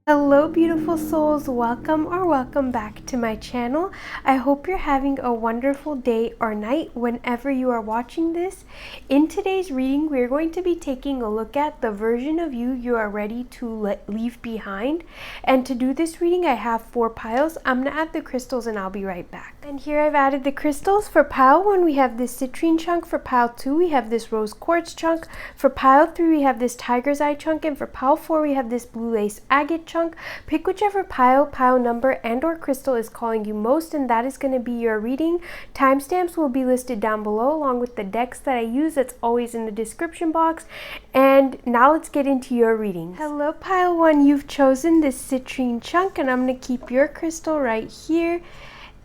Hello beautiful souls, welcome back to my channel. I hope you're having a wonderful day or night whenever you are watching this. In today's reading, we're going to be taking a look at the version of you are ready to leave behind. And to do this reading, I have 4 piles. I'm going to add the crystals and I'll be right back. And here I've added the crystals. For pile 1, we have this citrine chunk. For pile 2, we have this rose quartz chunk. For pile 3, we have this tiger's eye chunk. And for pile 4, we have this blue lace agate chunk. Pick whichever pile number, and or crystal is calling you most, and that is going to be your reading. Timestamps will be listed down below along with the decks that I use. That's always in the description box. And now let's get into your reading. Hello pile 1, you've chosen this citrine chunk, and I'm going to keep your crystal right here.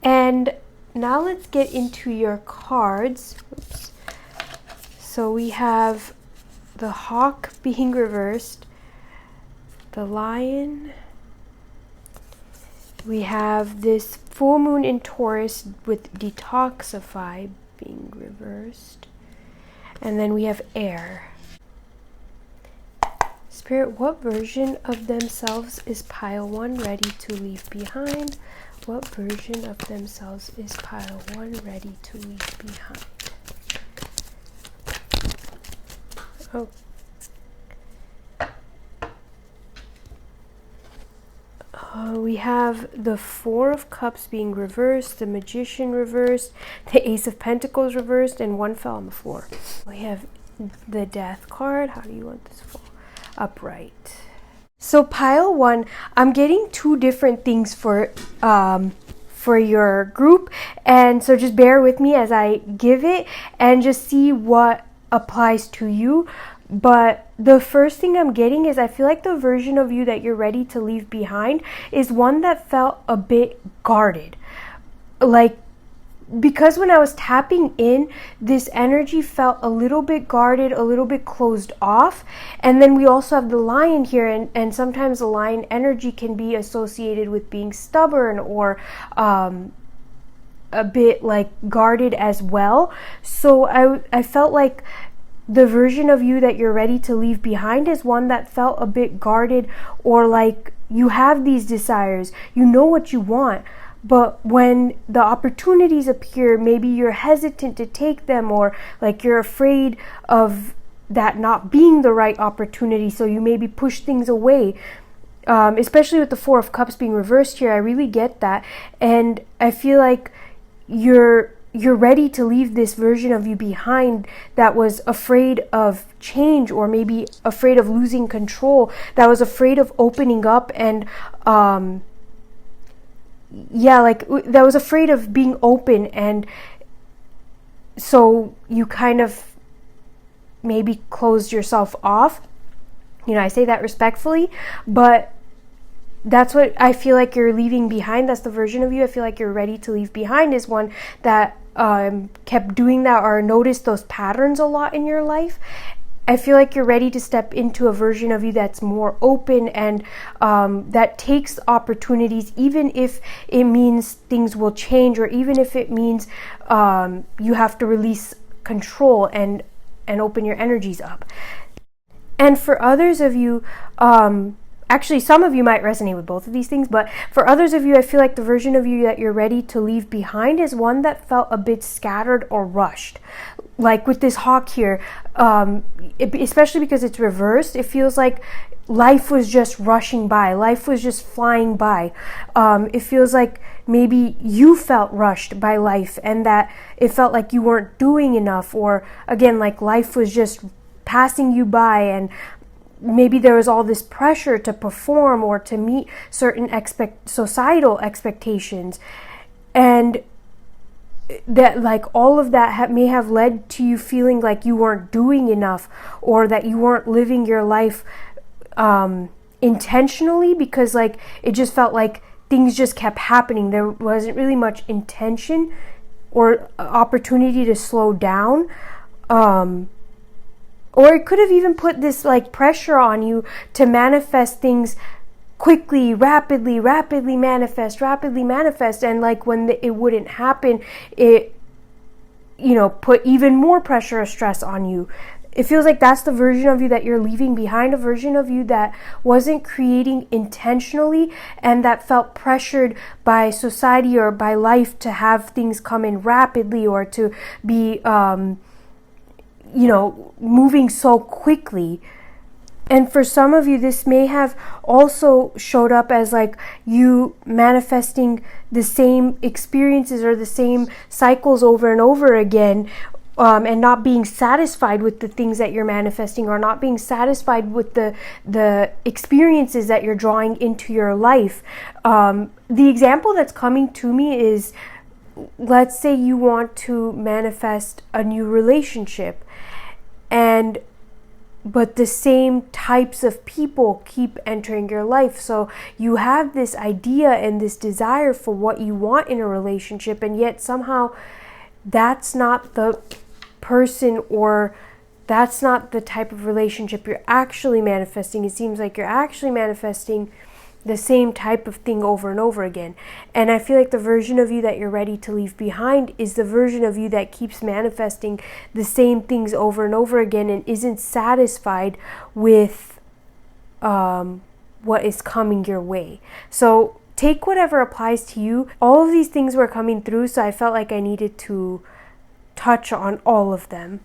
And now let's get into your cards. Oops. So we have the hawk being reversed, the lion, we have this full moon in Taurus with detoxify being reversed, and then we have air. Spirit, what version of themselves is pile 1 ready to leave behind? What version of themselves is pile 1 ready to leave behind? Oh. We have the 4 of Cups being reversed, the Magician reversed, the Ace of Pentacles reversed, and 1 fell on the floor. We have the Death card. How do you want this fall? Upright. So pile 1, I'm getting 2 different things for your group, and so just bear with me as I give it and just see what applies to you. But the first thing I'm getting is I feel like the version of you that you're ready to leave behind is one that felt a bit guarded. Like, because when I was tapping in, this energy felt a little bit guarded, a little bit closed off. And then we also have the lion here, and sometimes the lion energy can be associated with being stubborn or a bit like guarded as well. So I felt like the version of you that you're ready to leave behind is one that felt a bit guarded, or like you have these desires, you know what you want, but when the opportunities appear, maybe you're hesitant to take them, or like you're afraid of that not being the right opportunity, so you maybe push things away. Especially with the 4 of Cups being reversed here, I really get that, and I feel like you're ready to leave this version of you behind that was afraid of change, or maybe afraid of losing control, that was afraid of opening up, and that was afraid of being open. And so you kind of maybe closed yourself off. You know, I say that respectfully, but that's what I feel like you're leaving behind. That's the version of you I feel like you're ready to leave behind, is one that kept doing that, or noticed those patterns a lot in your life. I feel like you're ready to step into a version of you that's more open, and that takes opportunities, even if it means things will change, or even if it means you have to release control and open your energies up. And for others of you, actually, some of you might resonate with both of these things, but for others of you, I feel like the version of you that you're ready to leave behind is one that felt a bit scattered or rushed. Like with this hawk here, especially because it's reversed, it feels like life was just rushing by. Life was just flying by. It feels like maybe you felt rushed by life, and that it felt like you weren't doing enough, or again, like life was just passing you by, and maybe there was all this pressure to perform or to meet certain societal expectations, and that like all of that may have led to you feeling like you weren't doing enough, or that you weren't living your life intentionally, because like it just felt like things just kept happening. There wasn't really much intention or opportunity to slow down. Or it could have even put this like pressure on you to manifest things quickly, rapidly manifest. And like when it wouldn't happen, it, you know, put even more pressure or stress on you. it feels like that's the version of you that you're leaving behind, a version of you that wasn't creating intentionally and that felt pressured by society or by life to have things come in rapidly or to be, moving so quickly. And for some of you, this may have also showed up as like you manifesting the same experiences or the same cycles over and over again, and not being satisfied with the things that you're manifesting, or not being satisfied with the experiences that you're drawing into your life. The example that's coming to me is, let's say you want to manifest a new relationship, but the same types of people keep entering your life. So you have this idea and this desire for what you want in a relationship, and yet somehow that's not the person, or that's not the type of relationship you're actually manifesting. It seems like you're actually manifesting the same type of thing over and over again. And I feel like the version of you that you're ready to leave behind is the version of you that keeps manifesting the same things over and over again and isn't satisfied with what is coming your way. So take whatever applies to you. All of these things were coming through, so I felt like I needed to touch on all of them.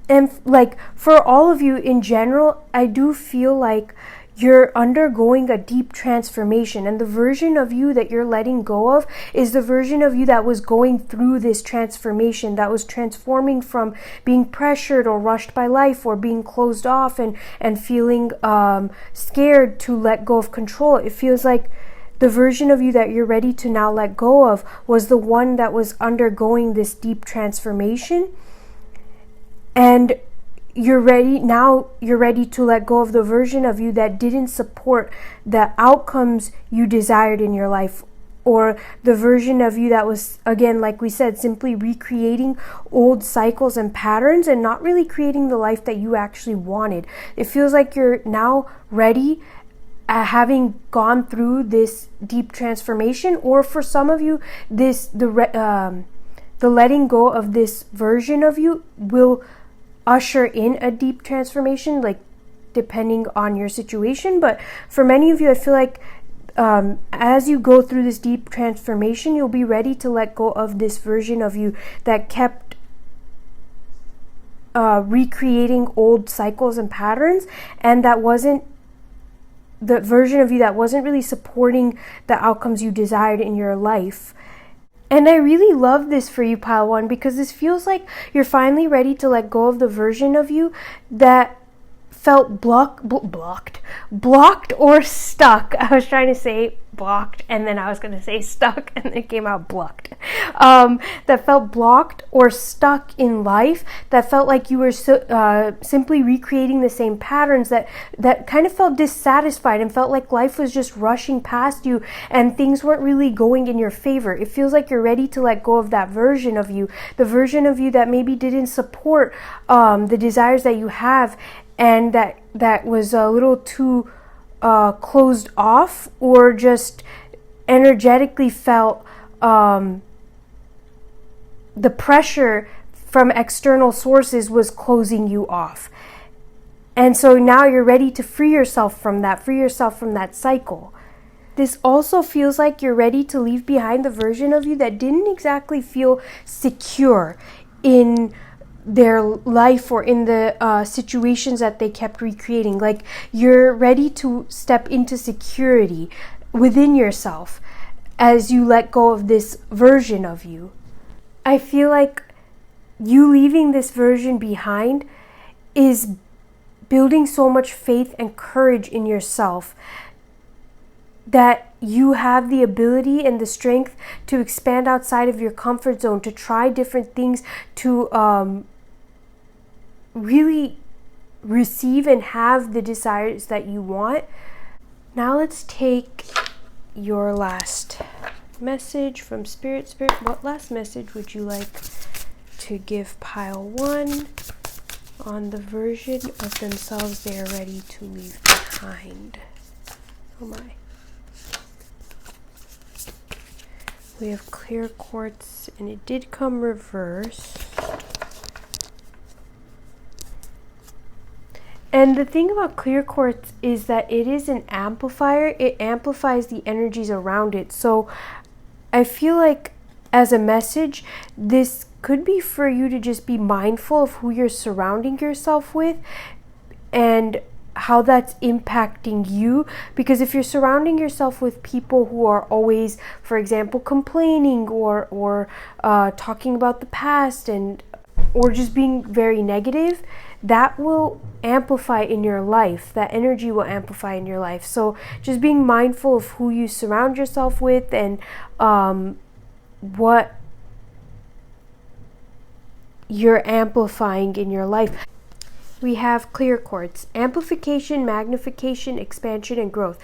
And like for all of you in general, I do feel like you're undergoing a deep transformation, and the version of you that you're letting go of is the version of you that was going through this transformation, that was transforming from being pressured or rushed by life or being closed off and feeling scared to let go of control. It feels like the version of you that you're ready to now let go of was the one that was undergoing this deep transformation, and you're ready to let go of the version of you that didn't support the outcomes you desired in your life, or the version of you that was, again, like we said, simply recreating old cycles and patterns and not really creating the life that you actually wanted. It feels like you're now ready, having gone through this deep transformation, or for some of you, the letting go of this version of you will usher in a deep transformation, like depending on your situation. But for many of you, I feel like as you go through this deep transformation, you'll be ready to let go of this version of you that kept recreating old cycles and patterns, and that wasn't the version of you that wasn't really supporting the outcomes you desired in your life. And I really love this for you, Pile 1, because this feels like you're finally ready to let go of the version of you that felt blocked or stuck. I was trying to say blocked, and then I was going to say stuck, and then it came out blocked. That felt blocked or stuck in life, that felt like you were simply recreating the same patterns, that kind of felt dissatisfied and felt like life was just rushing past you and things weren't really going in your favor. It feels like you're ready to let go of that version of you, the version of you that maybe didn't support the desires that you have, and that was a little too closed off, or just energetically felt the pressure from external sources was closing you off. And so now you're ready to free yourself from that cycle. This also feels like you're ready to leave behind the version of you that didn't exactly feel secure in their life or in the situations that they kept recreating. Like you're ready to step into security within yourself as you let go of this version of you. I feel like you leaving this version behind is building so much faith and courage in yourself that you have the ability and the strength to expand outside of your comfort zone, to try different things, to really receive and have the desires that you want. Now let's take your last message from Spirit. What last message would you like to give Pile 1 on the version of themselves they are ready to leave behind? Oh my. We have clear quartz, and it did come reverse. And the thing about clear quartz is that it is an amplifier. It amplifies the energies around it. So I feel like as a message, this could be for you to just be mindful of who you're surrounding yourself with and how that's impacting you. Because if you're surrounding yourself with people who are always, for example, complaining or talking about the past or just being very negative, that will amplify in your life. That energy will amplify in your life. So just being mindful of who you surround yourself with and what you're amplifying in your life. We have clear quartz, amplification, magnification, expansion, and growth.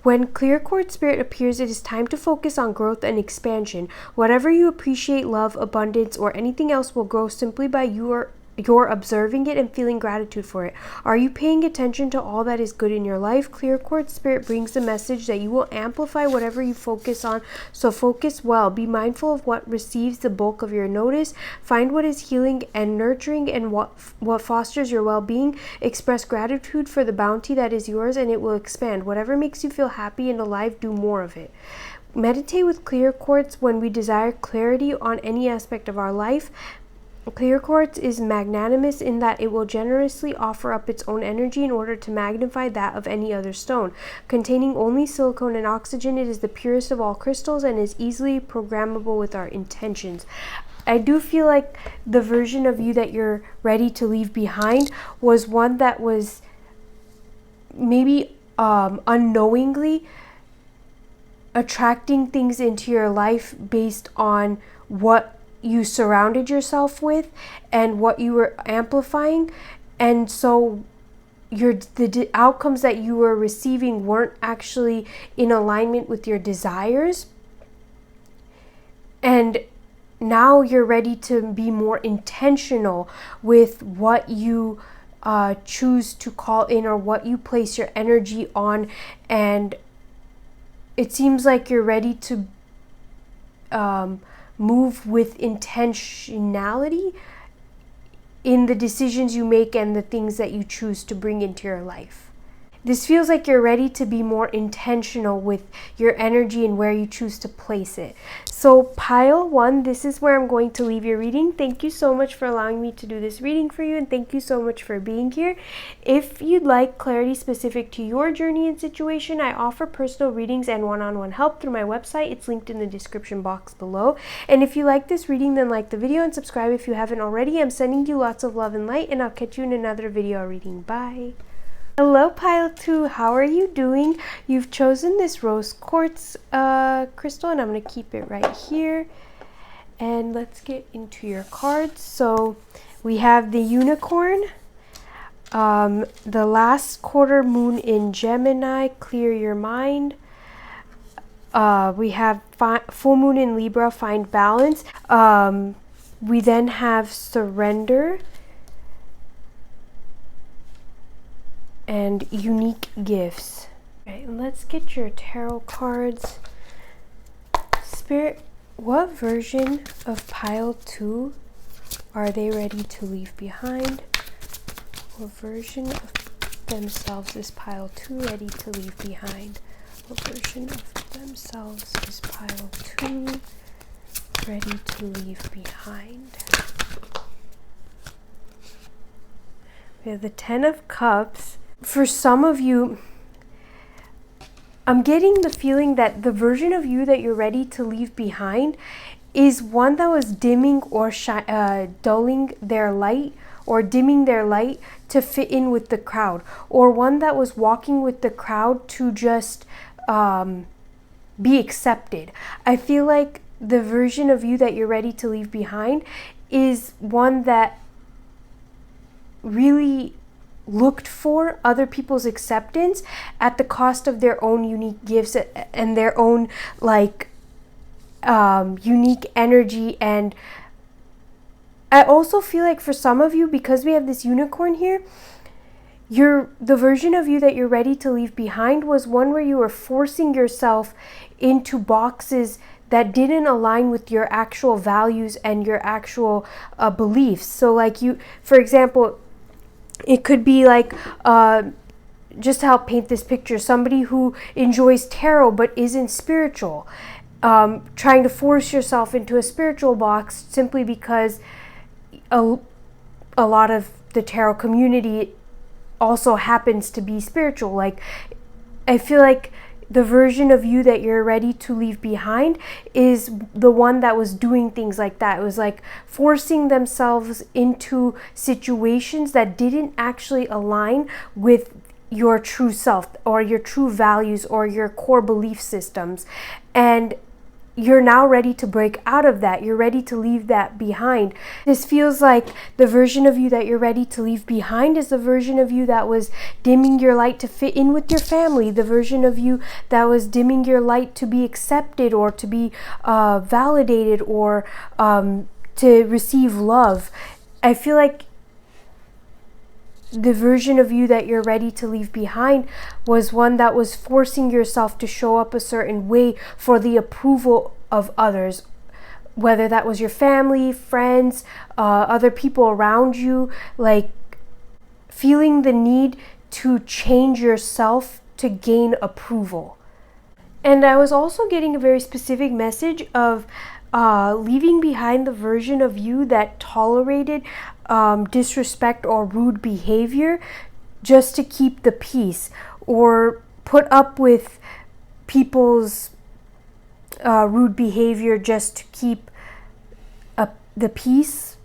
When clear quartz spirit appears, it is time to focus on growth and expansion. Whatever you appreciate, love, abundance, or anything else will grow simply by you're observing it and feeling gratitude for it. Are you paying attention to all that is good in your life? Clear quartz spirit brings the message that you will amplify whatever you focus on. So focus well. Be mindful of what receives the bulk of your notice. Find what is healing and nurturing and what fosters your well-being. Express gratitude for the bounty that is yours, and it will expand. Whatever makes you feel happy and alive, do more of it. Meditate with clear quartz when we desire clarity on any aspect of our life. Clear quartz is magnanimous in that it will generously offer up its own energy in order to magnify that of any other stone. Containing only silicone and oxygen, it is the purest of all crystals and is easily programmable with our intentions. I do feel like the version of you that you're ready to leave behind was one that was maybe unknowingly attracting things into your life based on what you surrounded yourself with and what you were amplifying, and so the outcomes that you were receiving weren't actually in alignment with your desires, and now you're ready to be more intentional with what you choose to call in or what you place your energy on. And it seems like you're ready to move with intentionality in the decisions you make and the things that you choose to bring into your life. This feels like you're ready to be more intentional with your energy and where you choose to place it. So pile 1, this is where I'm going to leave your reading. Thank you so much for allowing me to do this reading for you, and thank you so much for being here. If you'd like clarity specific to your journey and situation, I offer personal readings and one-on-one help through my website. It's linked in the description box below. And if you like this reading, then like the video and subscribe if you haven't already. I'm sending you lots of love and light, and I'll catch you in another video reading. Bye. Hello pile 2, how are you doing? You've chosen this rose quartz crystal, and I'm going to keep it right here. And let's get into your cards. So we have the unicorn, the last quarter moon in Gemini, clear your mind. We have full moon in Libra, find balance. We then have surrender and unique gifts. Right, let's get your tarot cards. Spirit, what version of pile 2 are they ready to leave behind? What version of themselves is pile 2 ready to leave behind? What version of themselves is pile 2 ready to leave behind? We have the 10 of Cups. For some of you, I'm getting the feeling that the version of you that you're ready to leave behind is one that was dimming or dulling their light or dimming their light to fit in with the crowd, or one that was walking with the crowd to just be accepted. I feel like the version of you that you're ready to leave behind is one that really looked for other people's acceptance at the cost of their own unique gifts and their own unique energy. And I also feel like for some of you, because we have this unicorn here, the version of you that you're ready to leave behind was one where you were forcing yourself into boxes that didn't align with your actual values and your actual beliefs. So like you, for example, It could be like, just to help paint this picture, somebody who enjoys tarot but isn't spiritual. Trying to force yourself into a spiritual box simply because a lot of the tarot community also happens to be spiritual. Like, I feel like the version of you that you're ready to leave behind is the one that was doing things like that. It was like forcing themselves into situations that didn't actually align with your true self or your true values or your core belief systems. And you're now ready to break out of that. You're ready to leave that behind. This feels like the version of you that you're ready to leave behind is the version of you that was dimming your light to fit in with your family. The version of you that was dimming your light to be accepted or to be validated or to receive love. I feel like the version of you that you're ready to leave behind was one that was forcing yourself to show up a certain way for the approval of others, whether that was your family, friends, other people around you, like feeling the need to change yourself to gain approval. And I was also getting a very specific message of leaving behind the version of you that tolerated disrespect or rude behavior just to keep the peace, or put up with people's rude behavior just to keep the peace.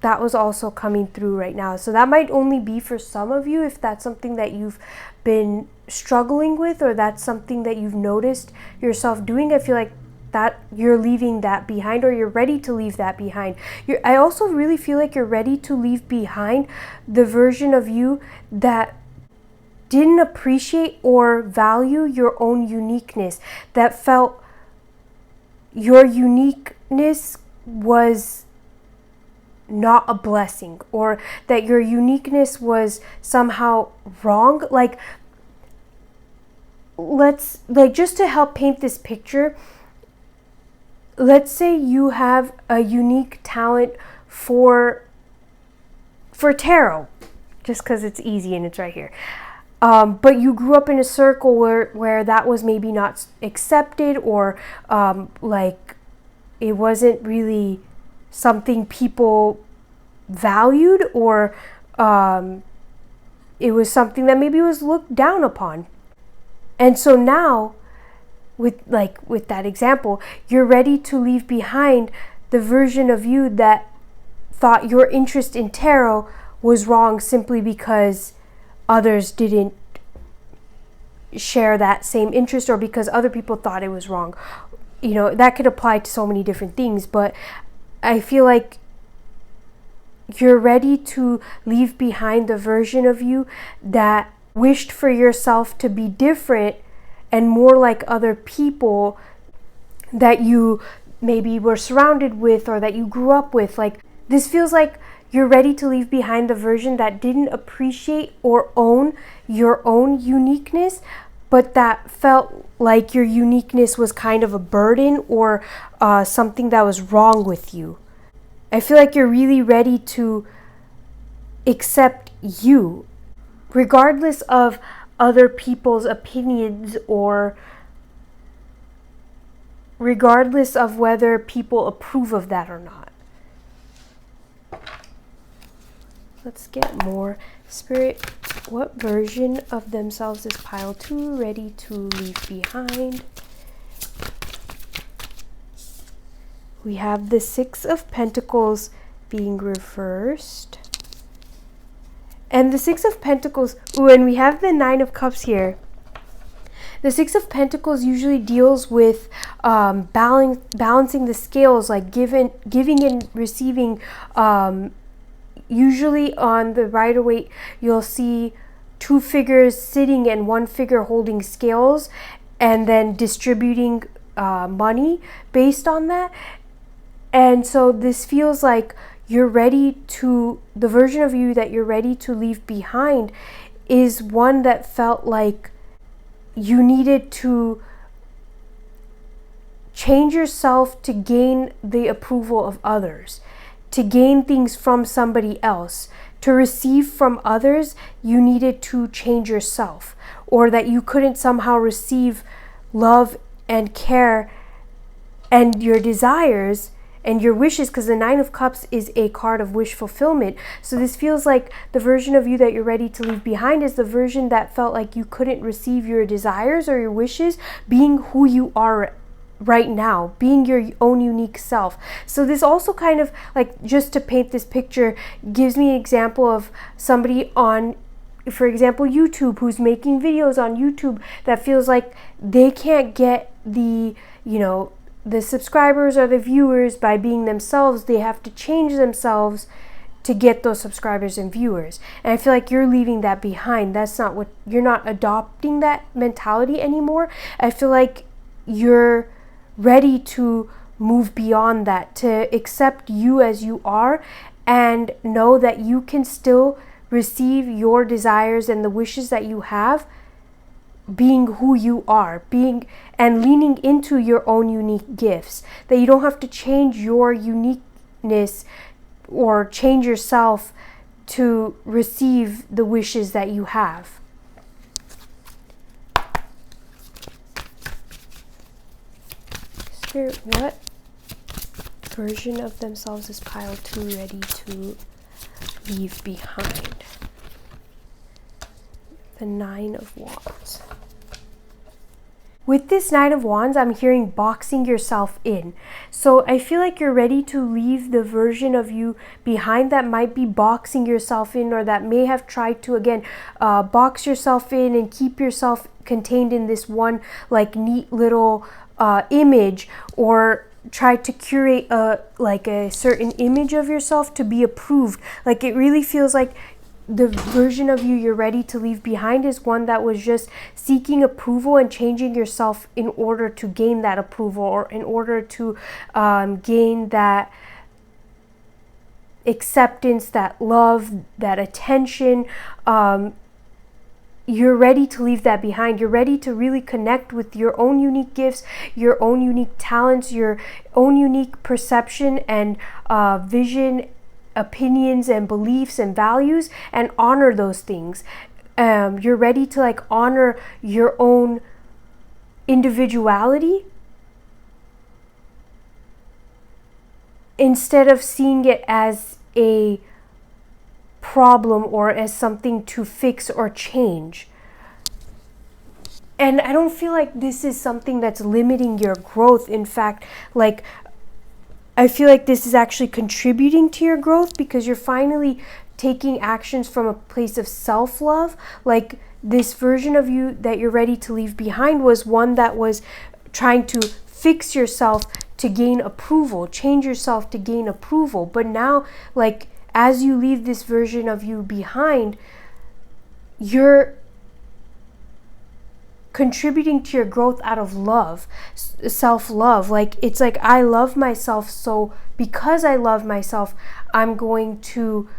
That was also coming through right now. So that might only be for some of you, if that's something that you've been struggling with, or that's something that you've noticed yourself doing. I feel like that you're leaving that behind, or you're ready to leave that behind. I also really feel like you're ready to leave behind the version of you that didn't appreciate or value your own uniqueness, that felt your uniqueness was not a blessing, or that your uniqueness was somehow wrong. Like, just to help paint this picture, let's say you have a unique talent for tarot, just because it's easy and it's right here. But you grew up in a circle where that was maybe not accepted, or like it wasn't really something people valued, or it was something that maybe was looked down upon. And so now, with that example, you're ready to leave behind the version of you that thought your interest in tarot was wrong simply because others didn't share that same interest, or because other people thought it was wrong. You know, that could apply to so many different things, but I feel like you're ready to leave behind the version of you that wished for yourself to be different and more like other people that you maybe were surrounded with, or that you grew up with. Like, this feels like you're ready to leave behind the version that didn't appreciate or own your own uniqueness, but that felt like your uniqueness was kind of a burden, or something that was wrong with you. I feel like you're really ready to accept you, regardless of other people's opinions, or regardless of whether people approve of that or not. Let's get more. Spirit, what version of themselves is pile 2 ready to leave behind? We have the 6 of Pentacles being reversed. And the 6 of Pentacles, and we have the 9 of Cups here. The 6 of Pentacles usually deals with balancing the scales, like giving and receiving. Usually on the Rider-Waite, you'll see 2 figures sitting and 1 figure holding scales, and then distributing money based on that. And so this feels like you're ready to, the version of you that you're ready to leave behind is one that felt like you needed to change yourself to gain the approval of others, to gain things from somebody else. To receive from others, you needed to change yourself, or that you couldn't somehow receive love and care and your desires and your wishes, because the Nine of Cups is a card of wish fulfillment. So this feels like the version of you that you're ready to leave behind is the version that felt like you couldn't receive your desires or your wishes, being who you are right now, being your own unique self. So this also kind of, like, just to paint this picture, gives me an example of somebody on, for example, YouTube, who's making videos on YouTube that feels like they can't get the, you know, the subscribers or the viewers by being themselves. They have to change themselves to get those subscribers and viewers. And I feel like you're leaving that behind. That's not what, you're not adopting that mentality anymore. I feel like you're ready to move beyond that, to accept you as you are and know that you can still receive your desires and the wishes that you have, being who you are, being and leaning into your own unique gifts, that you don't have to change your uniqueness or change yourself to receive the wishes that you have. Spirit, what version of themselves is pile 2 ready to leave behind? The Nine of Wands. With this Nine of Wands, I'm hearing boxing yourself in. So I feel like you're ready to leave the version of you behind that might be boxing yourself in, or that may have tried to, again, box yourself in and keep yourself contained in this one, like, neat little image, or try to curate a certain image of yourself to be approved. Like, it really feels like the version of you you're ready to leave behind is one that was just seeking approval and changing yourself in order to gain that approval, or in order to gain that acceptance, that love, that attention. You're ready to leave that behind. You're ready to really connect with your own unique gifts, your own unique talents, your own unique perception and vision, opinions and beliefs and values, and honor those things. You're ready to, like, honor your own individuality instead of seeing it as a problem or as something to fix or change. And I don't feel like this is something that's limiting your growth. In fact, like, I feel like this is actually contributing to your growth, because you're finally taking actions from a place of self-love. Like, this version of you that you're ready to leave behind was one that was trying to fix yourself to gain approval, change yourself to gain approval. But now, like, as you leave this version of you behind, you're contributing to your growth out of love, self-love. Like, it's like, I love myself, so because I love myself, I'm going to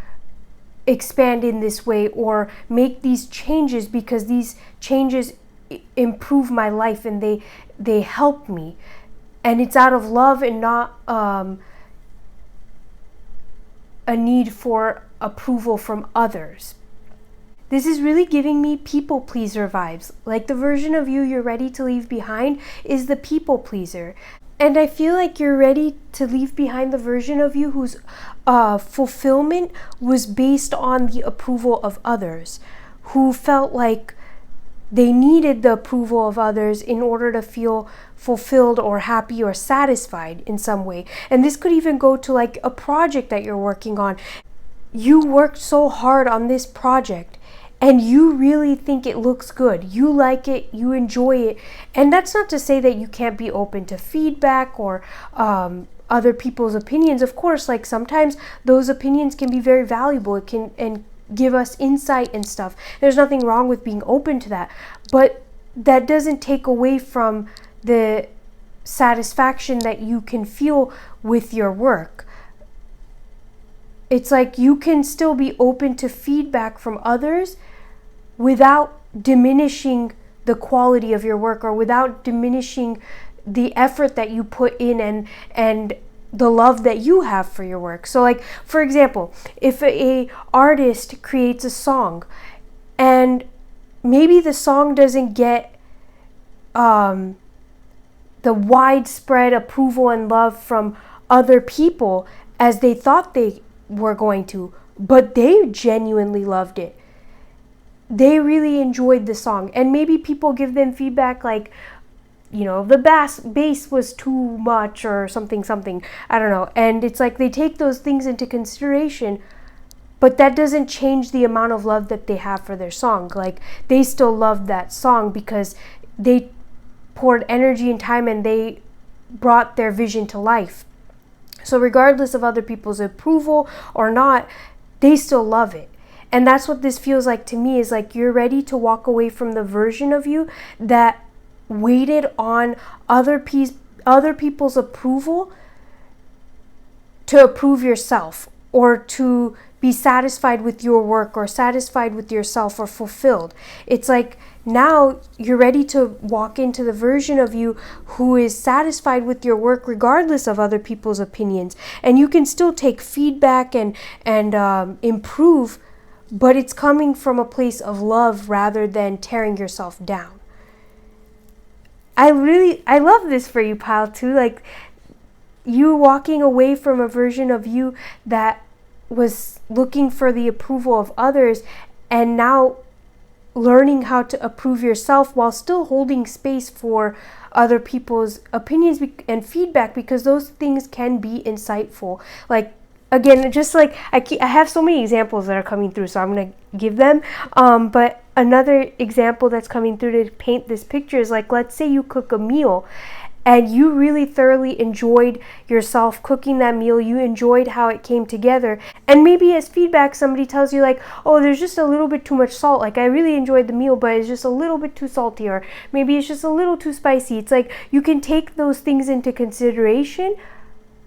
expand in this way or make these changes, because these changes improve my life and they help me. And it's out of love and not a need for approval from others. This is really giving me people pleaser vibes. Like, the version of you you're ready to leave behind is the people pleaser. And I feel like you're ready to leave behind the version of you whose fulfillment was based on the approval of others, who felt like they needed the approval of others in order to feel fulfilled or happy or satisfied in some way. And this could even go to, like, a project that you're working on. You worked so hard on this project and you really think it looks good. You like it, you enjoy it. And that's not to say that you can't be open to feedback or other people's opinions. Of course, like, sometimes those opinions can be very valuable. It can and give us insight and stuff. There's nothing wrong with being open to that. But that doesn't take away from the satisfaction that you can feel with your work. It's like you can still be open to feedback from others without diminishing the quality of your work or without diminishing the effort that you put in and the love that you have for your work. So like, for example, if a artist creates a song and maybe the song doesn't get the widespread approval and love from other people as they thought they were going to, but they genuinely loved it. They really enjoyed the song, and maybe people give them feedback like, the bass was too much or something, I don't know. And it's like they take those things into consideration, but that doesn't change the amount of love that they have for their song. Like, they still love that song because they poured energy and time and they brought their vision to life. So regardless of other people's approval or not, they still love it. And that's what this feels like to me, is like you're ready to walk away from the version of you that waited on other people's approval to approve yourself, or to be satisfied with your work, or satisfied with yourself, or fulfilled. It's like now you're ready to walk into the version of you who is satisfied with your work regardless of other people's opinions. And you can still take feedback and improve, but it's coming from a place of love rather than tearing yourself down. I love this for you, pile, too. Like, you walking away from a version of you that was looking for the approval of others, and now learning how to approve yourself while still holding space for other people's opinions and feedback, because those things can be insightful. Like, again, just like I have so many examples that are coming through, so I'm going to give them. But another example that's coming through to paint this picture is like, let's say you cook a meal and you really thoroughly enjoyed yourself cooking that meal. You enjoyed how it came together. And maybe as feedback, somebody tells you like, oh, there's just a little bit too much salt. Like, I really enjoyed the meal, but it's just a little bit too salty, or maybe it's just a little too spicy. It's like you can take those things into consideration,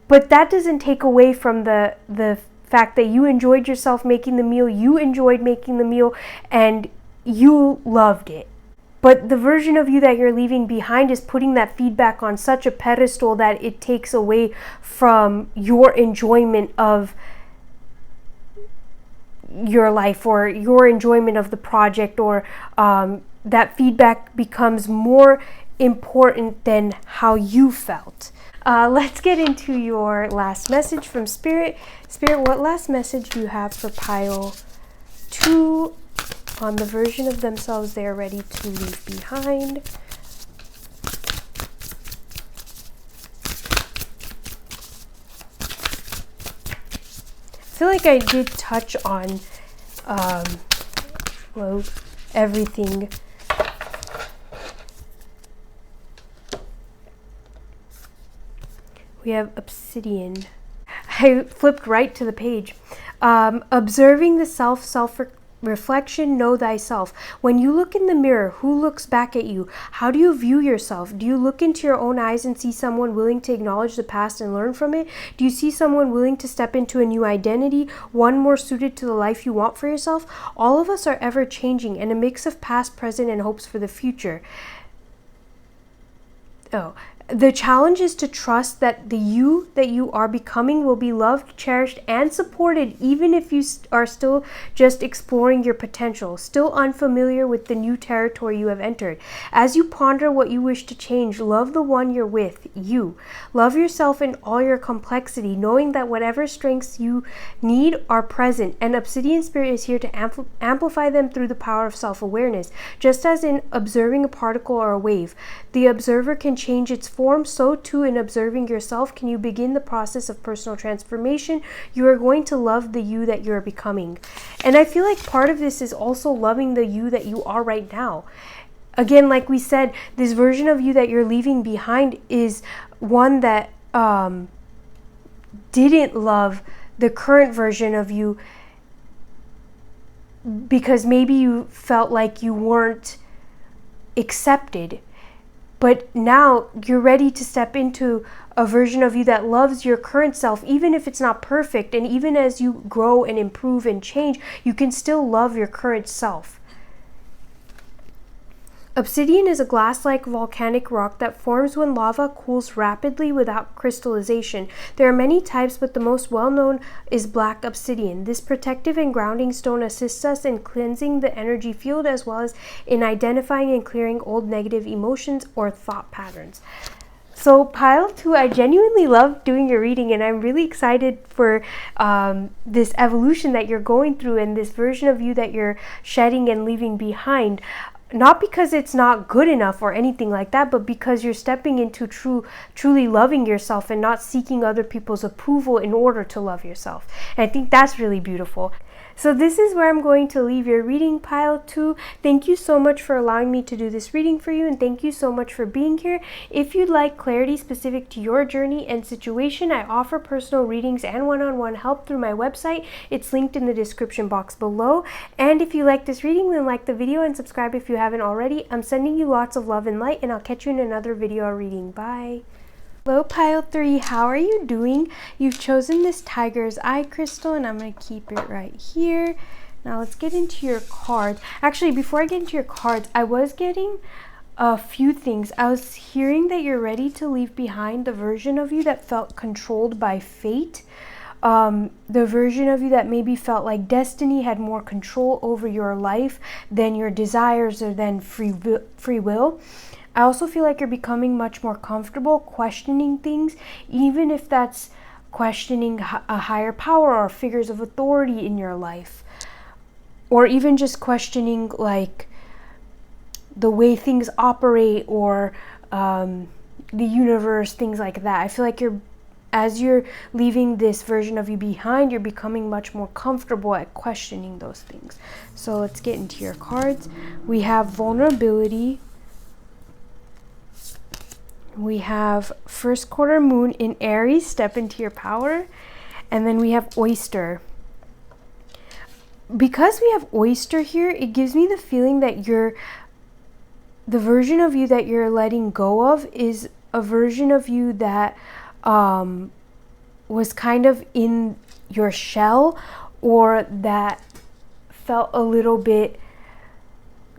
but that doesn't take away from the fact that you enjoyed yourself making the meal, you enjoyed making the meal, and you loved it. But the version of you that you're leaving behind is putting that feedback on such a pedestal that it takes away from your enjoyment of your life, or your enjoyment of the project, or that feedback becomes more important than how you felt. Let's get into your last message from Spirit. Spirit, what last message do you have for pile 2 on the version of themselves they are ready to leave behind? I feel like I did touch on everything. We have obsidian. I flipped right to the page. Observing the self-reflection, know thyself. When you look in the mirror, who looks back at you? How do you view yourself? Do you look into your own eyes and see someone willing to acknowledge the past and learn from it? Do you see someone willing to step into a new identity, one more suited to the life you want for yourself? All of us are ever changing, and a mix of past, present, and hopes for the future. The challenge is to trust that the you that you are becoming will be loved, cherished, and supported, even if you are still just exploring your potential, still unfamiliar with the new territory you have entered. As you ponder what you wish to change, love the one you're with, you. Love yourself in all your complexity, knowing that whatever strengths you need are present, and Obsidian Spirit is here to amplify them through the power of self-awareness. Just as in observing a particle or a wave, the observer can change its form, so too in observing yourself can you begin the process of personal transformation. You are going to love the you that you're becoming. And I feel like part of this is also loving the you that you are right now. Again, like we said, this version of you that you're leaving behind is one that didn't love the current version of you because maybe you felt like you weren't accepted. But now you're ready to step into a version of you that loves your current self, even if it's not perfect. And even as you grow and improve and change, you can still love your current self. Obsidian is a glass-like volcanic rock that forms when lava cools rapidly without crystallization. There are many types, but the most well-known is black obsidian. This protective and grounding stone assists us in cleansing the energy field as well as in identifying and clearing old negative emotions or thought patterns. So pile 2, I genuinely love doing your reading, and I'm really excited for this evolution that you're going through and this version of you that you're shedding and leaving behind. Not because it's not good enough or anything like that, but because you're stepping into truly loving yourself and not seeking other people's approval in order to love yourself. And I think that's really beautiful. So this is where I'm going to leave your reading, pile 2. Thank you so much for allowing me to do this reading for you, and thank you so much for being here. If you'd like clarity specific to your journey and situation, I offer personal readings and one-on-one help through my website. It's linked in the description box below. And if you like this reading, then like the video and subscribe if you haven't already. I'm sending you lots of love and light, and I'll catch you in another video or reading. Bye. Hello pile 3, how are you doing? You've chosen this tiger's eye crystal, and I'm going to keep it right here. Now let's get into your cards. Actually, before I get into your cards, I was getting a few things. I was hearing that you're ready to leave behind the version of you that felt controlled by fate. The version of you that maybe felt like destiny had more control over your life than your desires or than free will. I also feel like you're becoming much more comfortable questioning things, even if that's questioning a higher power or figures of authority in your life, or even just questioning like the way things operate or the universe, things like that. I feel like as you're leaving this version of you behind, you're becoming much more comfortable at questioning those things. So let's get into your cards. We have vulnerability. We have first quarter moon in Aries, step into your power. And then we have oyster. Because we have oyster here, it gives me the feeling that the version of you that you're letting go of is a version of you that was kind of in your shell, or that felt a little bit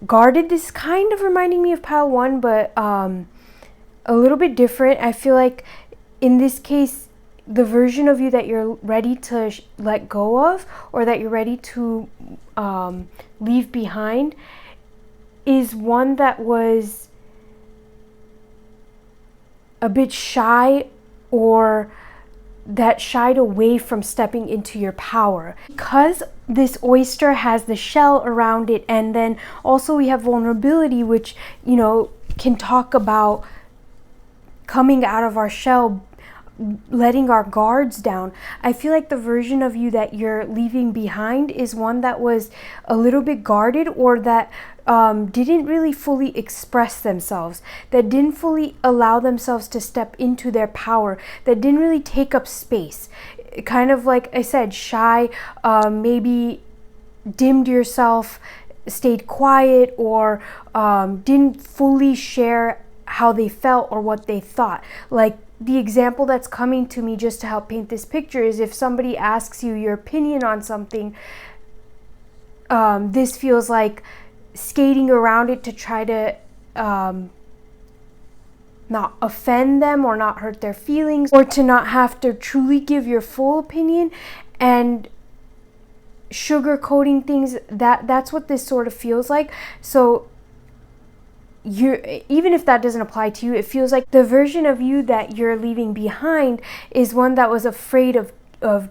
guarded. This is kind of reminding me of pile 1, but a little bit different. I feel like in this case, the version of you that you're ready to let go of, or that you're ready to leave behind, is one that was a bit shy, or that shied away from stepping into your power. Because this oyster has the shell around it, and then also we have vulnerability, which, you know, can talk about coming out of our shell, letting our guards down. I feel like the version of you that you're leaving behind is one that was a little bit guarded, or that didn't really fully express themselves, that didn't fully allow themselves to step into their power, that didn't really take up space. Kind of like I said, shy, maybe dimmed yourself, stayed quiet, or didn't fully share how they felt or what they thought. Like, the example that's coming to me just to help paint this picture is if somebody asks you your opinion on something, this feels like skating around it to try to not offend them or not hurt their feelings, or to not have to truly give your full opinion, and sugarcoating things. That's what this sort of feels like. So even if that doesn't apply to you, it feels like the version of you that you're leaving behind is one that was afraid of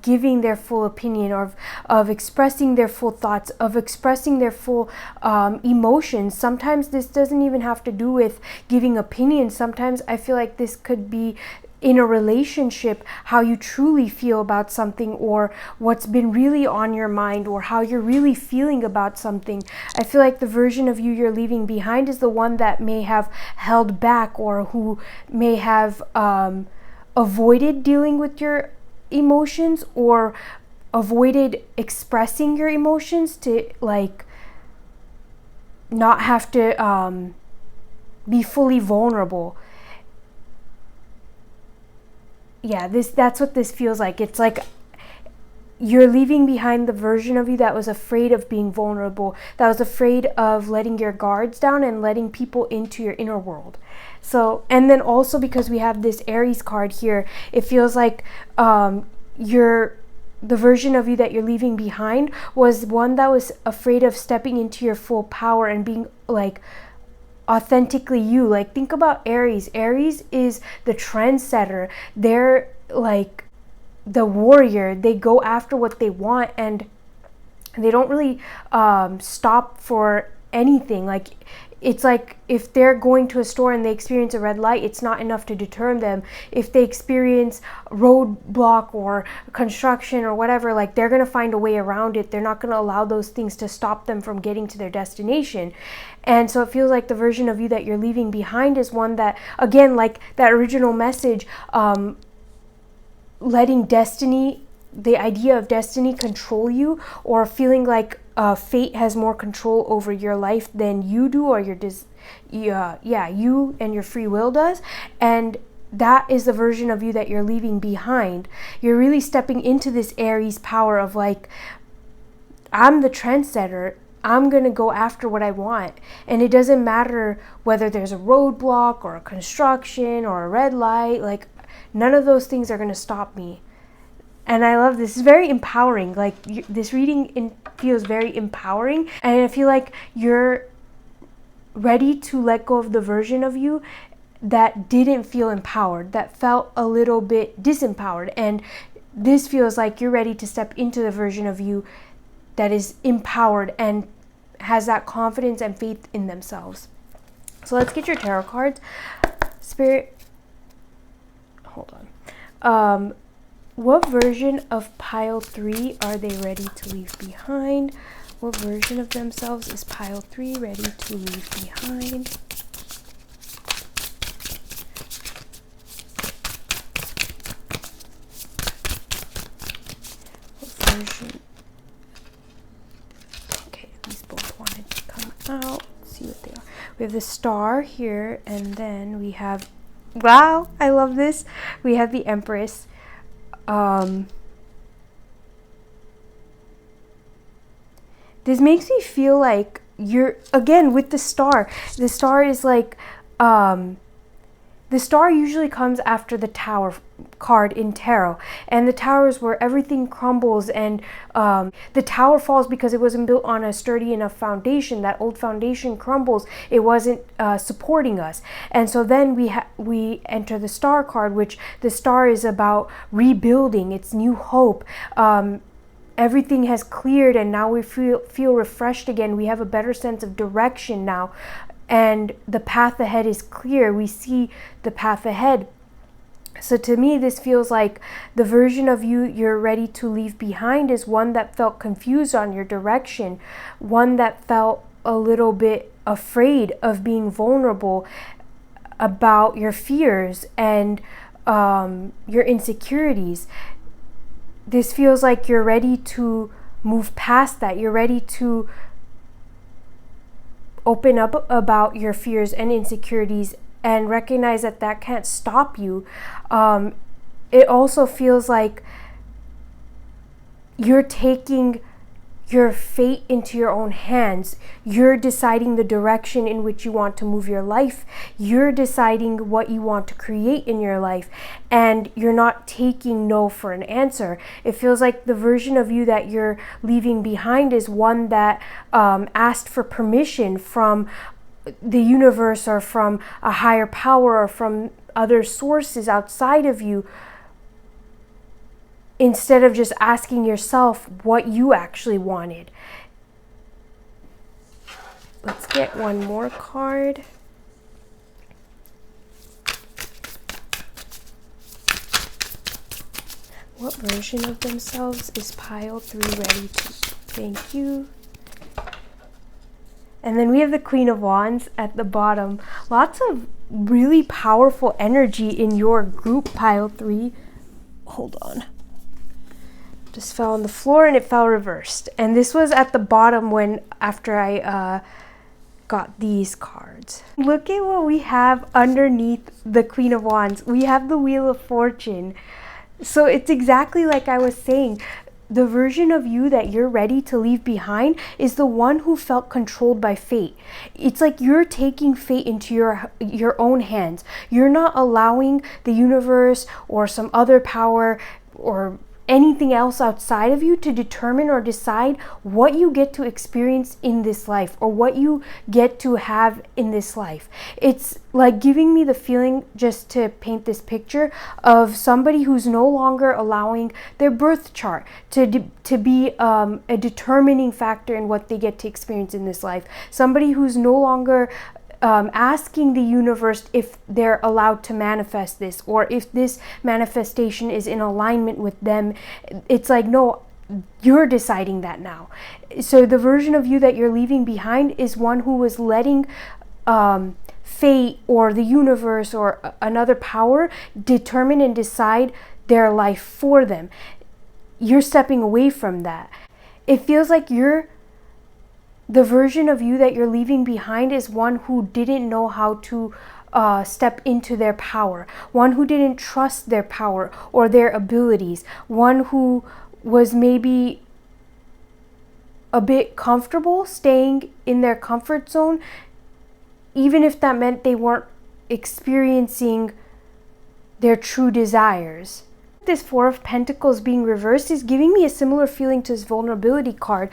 giving their full opinion, or of expressing their full thoughts, of expressing their full emotions. Sometimes this doesn't even have to do with giving opinions. Sometimes I feel like this could be in a relationship, how you truly feel about something, or what's been really on your mind, or how you're really feeling about something. I feel like the version of you you're leaving behind is the one that may have held back, or who may have avoided dealing with your emotions, or avoided expressing your emotions to like not have to be fully vulnerable. Yeah, that's what this feels like. It's like you're leaving behind the version of you that was afraid of being vulnerable, that was afraid of letting your guards down and letting people into your inner world. So, and then also because we have this Aries card here, it feels like the version of you that you're leaving behind was one that was afraid of stepping into your full power and being like authentically you. Like, think about Aries. Aries is the trendsetter. They're like the warrior. They go after what they want, and they don't really stop for anything. Like, it's like if they're going to a store and they experience a red light, it's not enough to deter them. If they experience roadblock or construction or whatever, like, they're going to find a way around it. They're not going to allow those things to stop them from getting to their destination. And so it feels like the version of you that you're leaving behind is one that, again, like that original message, letting destiny, the idea of destiny, control you, or feeling like fate has more control over your life than you do, or you and your free will does. And that is the version of you that you're leaving behind. You're really stepping into this Aries power of like, I'm the trendsetter. I'm going to go after what I want. And it doesn't matter whether there's a roadblock or a construction or a red light. Like, none of those things are going to stop me. And I love this. It's very empowering. Like, this reading feels very empowering. And I feel like you're ready to let go of the version of you that didn't feel empowered, that felt a little bit disempowered. And this feels like you're ready to step into the version of you that is empowered and has that confidence and faith in themselves. So let's get your tarot cards. Spirit, hold on. What version of pile 3 are they ready to leave behind? What version of themselves is pile 3 ready to leave behind? What version? Okay, these both wanted to come out. Let's see what they are. We have the Star here, and then we have, wow, I love this. We have the Empress. This makes me feel like you're, again, with the Star. The Star is like, the Star usually comes after the Tower card in tarot, and the Tower is where everything crumbles, and the Tower falls because it wasn't built on a sturdy enough foundation. That old foundation crumbles. It wasn't supporting us. And so then we enter the Star card, which the Star is about rebuilding. It's new hope. Everything has cleared, and now we feel refreshed again. We have a better sense of direction now, and the path ahead is clear. We see the path ahead. So to me, this feels like the version of you you're ready to leave behind is one that felt confused on your direction, one that felt a little bit afraid of being vulnerable about your fears and your insecurities. This feels like you're ready to move past that. You're ready to open up about your fears and insecurities and recognize that that can't stop you. It also feels like you're taking your fate into your own hands. You're deciding the direction in which you want to move your life. You're deciding what you want to create in your life, and you're not taking no for an answer. It feels like the version of you that you're leaving behind is one that asked for permission from the universe or from a higher power or from other sources outside of you, instead of just asking yourself what you actually wanted. Let's get one more card. What version of themselves is pile 3 ready to? Thank you. And then we have the Queen of Wands at the bottom. Lots of really powerful energy in your group, pile 3. Hold on. Just fell on the floor and it fell reversed. And this was at the bottom after I got these cards. Look at what we have underneath the Queen of Wands. We have the Wheel of Fortune. So it's exactly like I was saying. the version of you that you're ready to leave behind is the one who felt controlled by fate. It's like you're taking fate into your own hands. You're not allowing the universe or some other power or anything else outside of you to determine or decide what you get to experience in this life or what you get to have in this life. It's like giving me the feeling, just to paint this picture, of somebody who's no longer allowing their birth chart to be a determining factor in what they get to experience in this life. Somebody who's no longer asking the universe if they're allowed to manifest this, or if this manifestation is in alignment with them. It's like, no, you're deciding that now. So the version of you that you're leaving behind is one who was letting fate or the universe or another power determine and decide their life for them. You're stepping away from that. It feels like the version of you that you're leaving behind is one who didn't know how to step into their power, one who didn't trust their power or their abilities, one who was maybe a bit comfortable staying in their comfort zone, even if that meant they weren't experiencing their true desires. This Four of Pentacles being reversed is giving me a similar feeling to this vulnerability card,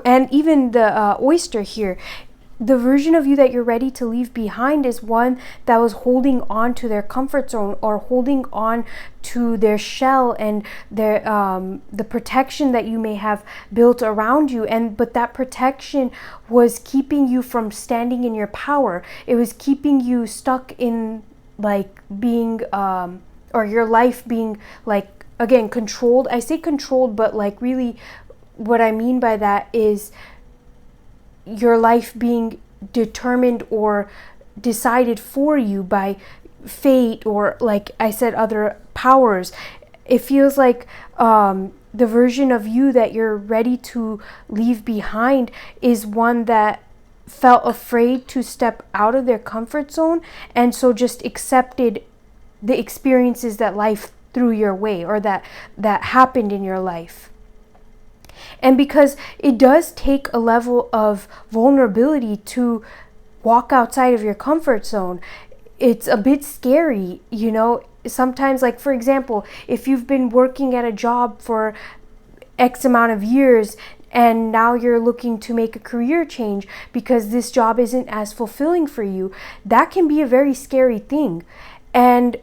and even the oyster here. The version of you that you're ready to leave behind is one that was holding on to their comfort zone or holding on to their shell and their the protection that you may have built around you, but that protection was keeping you from standing in your power. It was keeping you stuck in like being or your life being, like, again, controlled. I say controlled, but like really what I mean by that is your life being determined or decided for you by fate or, like I said, other powers. It feels like the version of you that you're ready to leave behind is one that felt afraid to step out of their comfort zone, and so just accepted the experiences that life threw your way or that happened in your life. And because it does take a level of vulnerability to walk outside of your comfort zone, it's a bit scary, you know. Sometimes, like, for example, if you've been working at a job for X amount of years and now you're looking to make a career change because this job isn't as fulfilling for you, that can be a very scary thing. And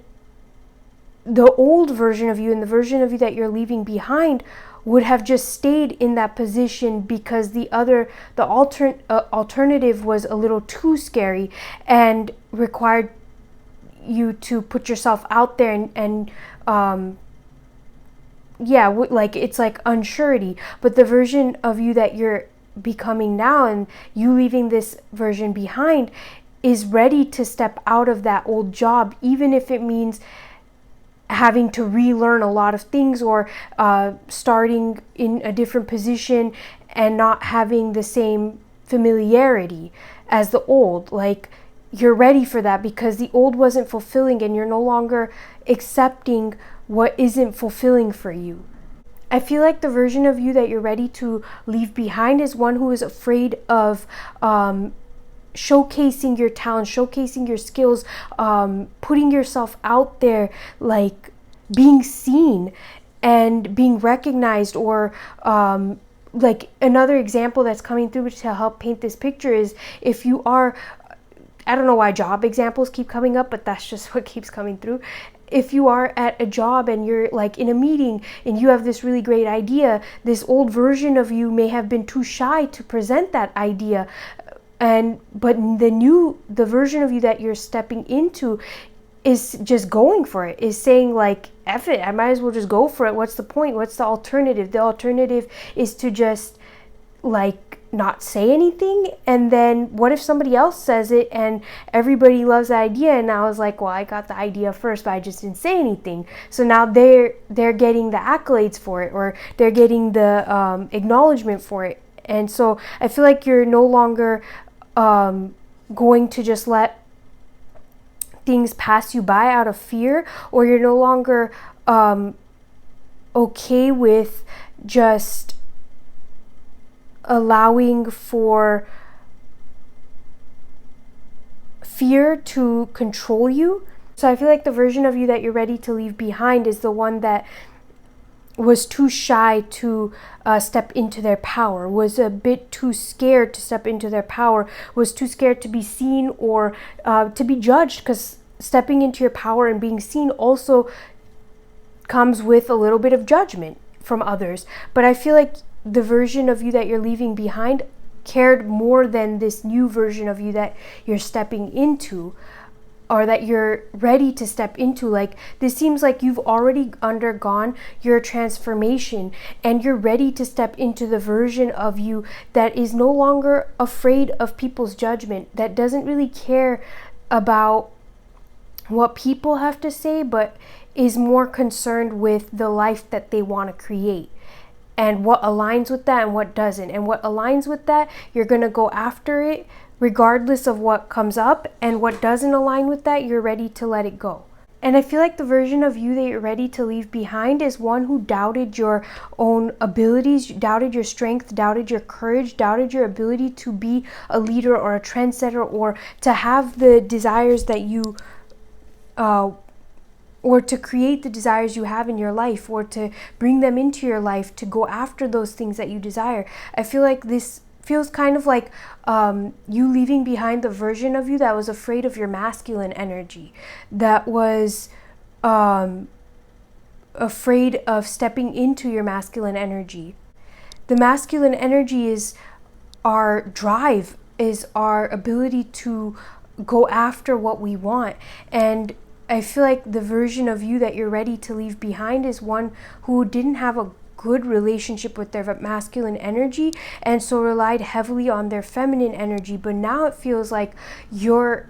the old version of you and the version of you that you're leaving behind would have just stayed in that position because the alternative was a little too scary and required you to put yourself out there and like it's like unsurety. But the version of you that you're becoming now and you leaving this version behind is ready to step out of that old job, even if it means having to relearn a lot of things or starting in a different position and not having the same familiarity as the old. Like, you're ready for that because the old wasn't fulfilling and you're no longer accepting what isn't fulfilling for you. I feel like the version of you that you're ready to leave behind is one who is afraid of showcasing your talent, showcasing your skills, putting yourself out there, like being seen and being recognized. Or like another example that's coming through to help paint this picture is if you are, I don't know why job examples keep coming up, but that's just what keeps coming through. If you are at a job and you're like in a meeting and you have this really great idea, this old version of you may have been too shy to present that idea. But the version of you that you're stepping into is just going for it, is saying like, F it, I might as well just go for it. What's the point? What's the alternative? The alternative is to just like not say anything. And then what if somebody else says it and everybody loves the idea? And I was like, well, I got the idea first, but I just didn't say anything. So now they're getting the accolades for it, or they're getting the acknowledgement for it. And so I feel like you're no longer going to just let things pass you by out of fear, or you're no longer okay with just allowing for fear to control you. So I feel like the version of you that you're ready to leave behind is the one that was too shy to step into their power, was a bit too scared to step into their power, was too scared to be seen or to be judged, because stepping into your power and being seen also comes with a little bit of judgment from others. But I feel like the version of you that you're leaving behind cared more than this new version of you that you're stepping into, or that you're ready to step into. Like, this seems like you've already undergone your transformation and you're ready to step into the version of you that is no longer afraid of people's judgment, that doesn't really care about what people have to say, but is more concerned with the life that they want to create and what aligns with that and what doesn't. And what aligns with that, you're going to go after it regardless of what comes up, and what doesn't align with that, you're ready to let it go. And I feel like the version of you that you're ready to leave behind is one who doubted your own abilities, doubted your strength, doubted your courage, doubted your ability to be a leader or a trendsetter, or to have the desires that you or to create the desires you have in your life, or to bring them into your life, to go after those things that you desire. I feel like this feels kind of like you leaving behind the version of you that was afraid of your masculine energy, that was afraid of stepping into your masculine energy. The masculine energy is our drive, is our ability to go after what we want. And I feel like the version of you that you're ready to leave behind is one who didn't have a good relationship with their masculine energy, and so relied heavily on their feminine energy. But now it feels like you've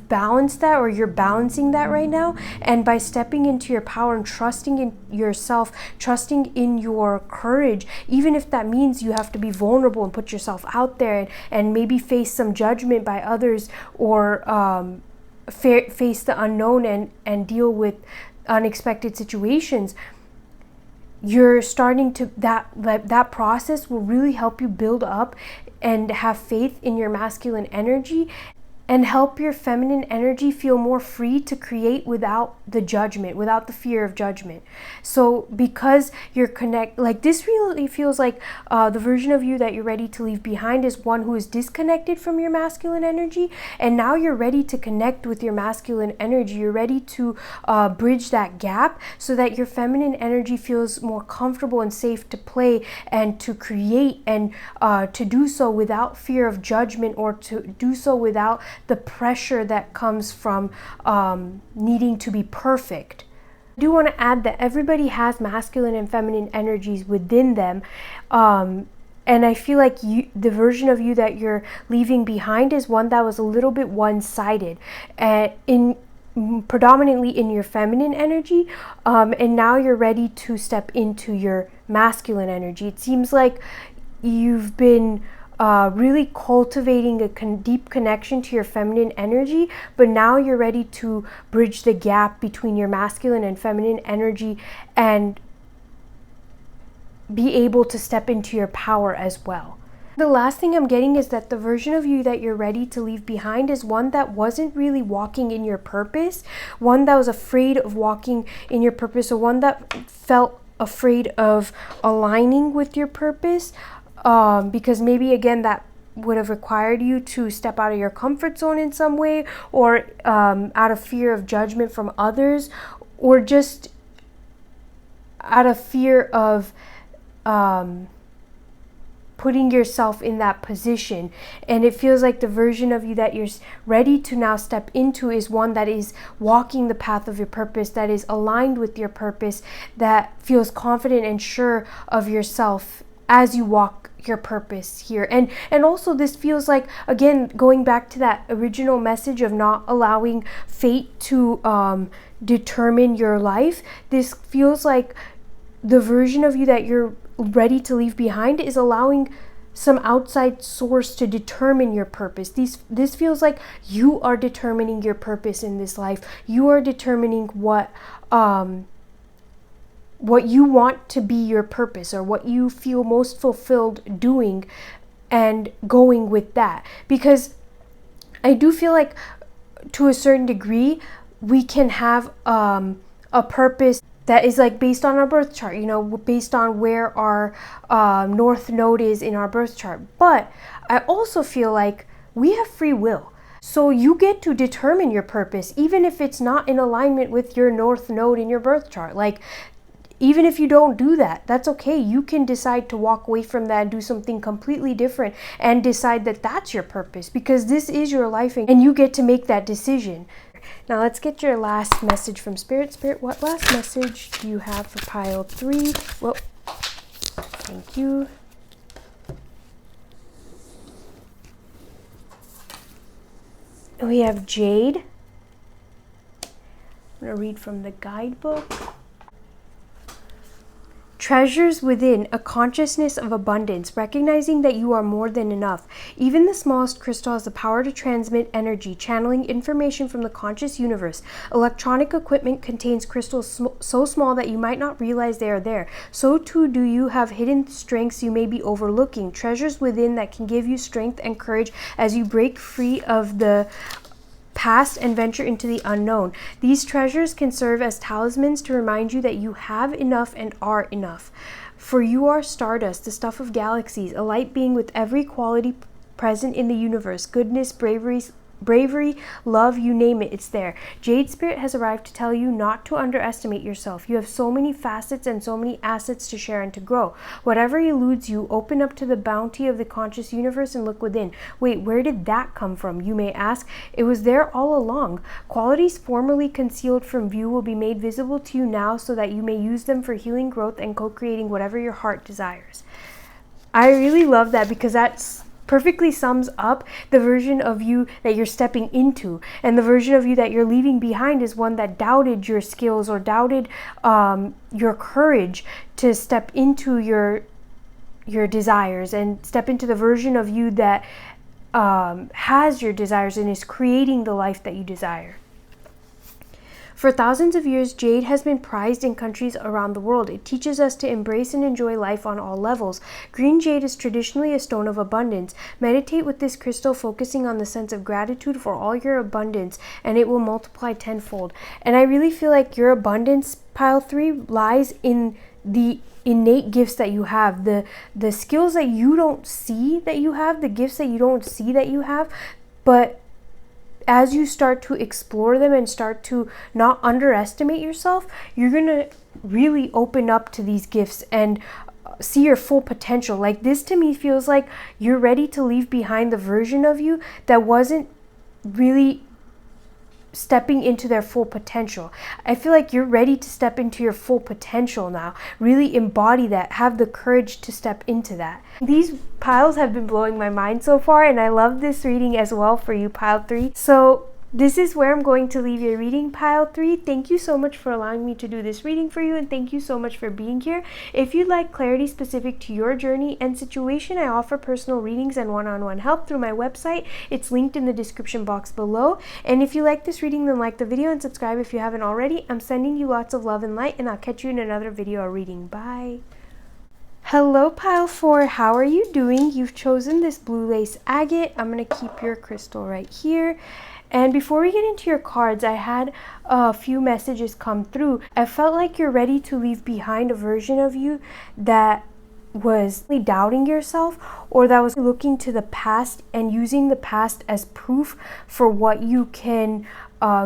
balanced that, or you're balancing that right now. And by stepping into your power and trusting in yourself, trusting in your courage, even if that means you have to be vulnerable and put yourself out there and maybe face some judgment by others, or face the unknown and deal with unexpected situations, you're starting to, that process will really help you build up and have faith in your masculine energy, and help your feminine energy feel more free to create without the judgment, without the fear of judgment. So because you're like, this really feels like the version of you that you're ready to leave behind is one who is disconnected from your masculine energy, and now you're ready to connect with your masculine energy. You're ready to bridge that gap so that your feminine energy feels more comfortable and safe to play and to create, and to do so without fear of judgment, or to do so without the pressure that comes from needing to be perfect. I do want to add that everybody has masculine and feminine energies within them, and I feel like the version of you that you're leaving behind is one that was a little bit one-sided, predominantly in your feminine energy, and now you're ready to step into your masculine energy. It seems like you've been really cultivating a deep connection to your feminine energy, but now you're ready to bridge the gap between your masculine and feminine energy and be able to step into your power as well. The last thing I'm getting is that the version of you that you're ready to leave behind is one that wasn't really walking in your purpose, one that was afraid of walking in your purpose, or one that felt afraid of aligning with your purpose. Because maybe, again, that would have required you to step out of your comfort zone in some way, or out of fear of judgment from others, or just out of fear of putting yourself in that position. And it feels like the version of you that you're ready to now step into is one that is walking the path of your purpose, that is aligned with your purpose, that feels confident and sure of yourself as you walk your purpose here. And also, this feels like, again, going back to that original message of not allowing fate to determine your life, this feels like the version of you that you're ready to leave behind is allowing some outside source to determine your purpose. This feels like you are determining your purpose in this life. You are determining what what you want to be your purpose, or what you feel most fulfilled doing, and going with that. Because I do feel like to a certain degree we can have a purpose that is like based on our birth chart, you know, based on where our north node is in our birth chart. But I also feel like we have free will. So you get to determine your purpose, even if it's not in alignment with your north node in your birth chart. Like, even if you don't do that, that's okay. You can decide to walk away from that and do something completely different and decide that that's your purpose, because this is your life and you get to make that decision. Now let's get your last message from Spirit. Spirit, what last message do you have for pile 3? Well, thank you. We have Jade. I'm going to read from the guidebook. Treasures within, a consciousness of abundance, recognizing that you are more than enough. Even the smallest crystal has the power to transmit energy, channeling information from the conscious universe. Electronic equipment contains crystals so small that you might not realize they are there. So too do you have hidden strengths you may be overlooking. Treasures within that can give you strength and courage as you break free of the past and venture into the unknown. These treasures can serve as talismans to remind you that you have enough and are enough. For you are stardust, the stuff of galaxies, a light being with every quality present in the universe. Goodness, bravery, love, you name it, it's there. Jade Spirit has arrived to tell you not to underestimate yourself. You have so many facets and so many assets to share and to grow. Whatever eludes you, open up to the bounty of the conscious universe and look within. Wait, where did that come from, you may ask? It was there all along. Qualities formerly concealed from view will be made visible to you now, so that you may use them for healing, growth, and co-creating whatever your heart desires. I really love that, because that's perfectly sums up the version of you that you're stepping into, and the version of you that you're leaving behind is one that doubted your skills or doubted your courage to step into your desires and step into the version of you that has your desires and is creating the life that you desire. For thousands of years, jade has been prized in countries around the world. It teaches us to embrace and enjoy life on all levels. Green jade is traditionally a stone of abundance. Meditate with this crystal, focusing on the sense of gratitude for all your abundance, and it will multiply tenfold. And I really feel like your abundance, pile 3, lies in the innate gifts that you have, the skills that you don't see that you have, the gifts that you don't see that you have, but as you start to explore them and start to not underestimate yourself, you're going to really open up to these gifts and see your full potential. Like, this to me feels like you're ready to leave behind the version of you that wasn't really stepping into their full potential. I feel like you're ready to step into your full potential now. Really embody that. Have the courage to step into that. These piles have been blowing my mind so far, and I love this reading as well for you, pile 3. So this is where I'm going to leave your reading, pile 3. Thank you so much for allowing me to do this reading for you, and thank you so much for being here. If you'd like clarity specific to your journey and situation, I offer personal readings and one-on-one help through my website. It's linked in the description box below. And if you like this reading, then like the video and subscribe if you haven't already. I'm sending you lots of love and light, and I'll catch you in another video or reading. Bye. Hello, pile 4. How are you doing? You've chosen this blue lace agate. I'm going to keep your crystal right here. And before we get into your cards, I had a few messages come through. I felt like you're ready to leave behind a version of you that was doubting yourself, or that was looking to the past and using the past as proof for what you can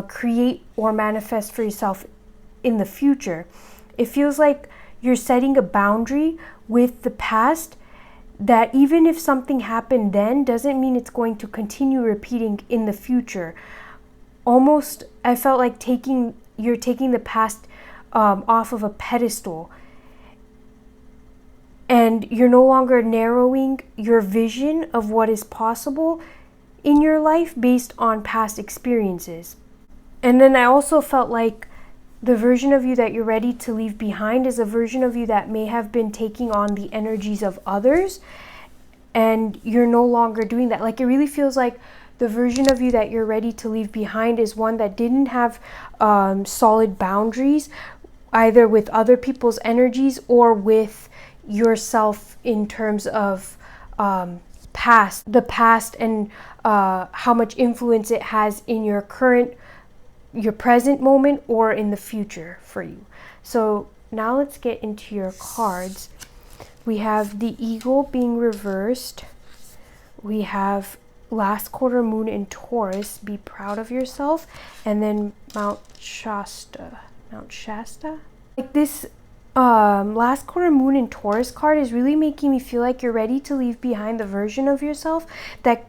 create or manifest for yourself in the future. It feels like you're setting a boundary with the past, that even if something happened then doesn't mean it's going to continue repeating in the future. Almost, I felt like you're taking the past off of a pedestal, and you're no longer narrowing your vision of what is possible in your life based on past experiences. And then I also felt like the version of you that you're ready to leave behind is a version of you that may have been taking on the energies of others, and you're no longer doing that. Like, it really feels like the version of you that you're ready to leave behind is one that didn't have solid boundaries either with other people's energies or with yourself in terms of the past and how much influence it has in your present moment or in the future for you. So now let's get into your cards. We have the Eagle being reversed. We have last quarter moon in Taurus, be proud of yourself, and then Mount Shasta. Like this last quarter moon in Taurus card is really making me feel like you're ready to leave behind the version of yourself that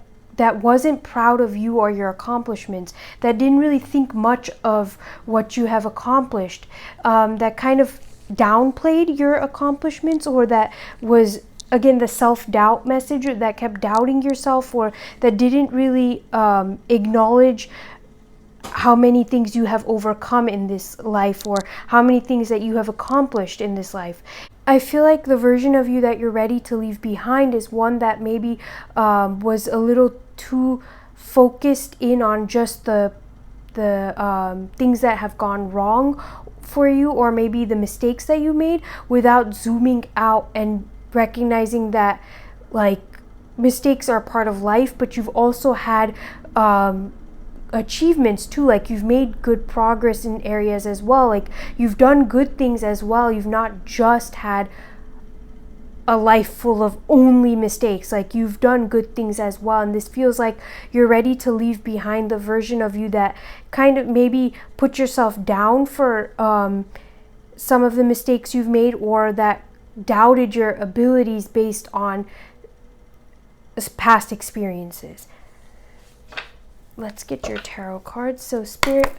wasn't proud of you or your accomplishments, that didn't really think much of what you have accomplished, that kind of downplayed your accomplishments, or that was, again, the self-doubt message, or that kept doubting yourself, or that didn't really acknowledge how many things you have overcome in this life, or how many things that you have accomplished in this life. I feel like the version of you that you're ready to leave behind is one that maybe was a little too focused in on just the things that have gone wrong for you, or maybe the mistakes that you made, without zooming out and recognizing that, like, mistakes are part of life, but you've also had achievements too. Like, you've made good progress in areas as well. Like, you've done good things as well. You've not just had a life full of only mistakes. Like, you've done good things as well, and this feels like you're ready to leave behind the version of you that kind of maybe put yourself down for some of the mistakes you've made, or that doubted your abilities based on past experiences. Let's get your tarot cards. So Spirit,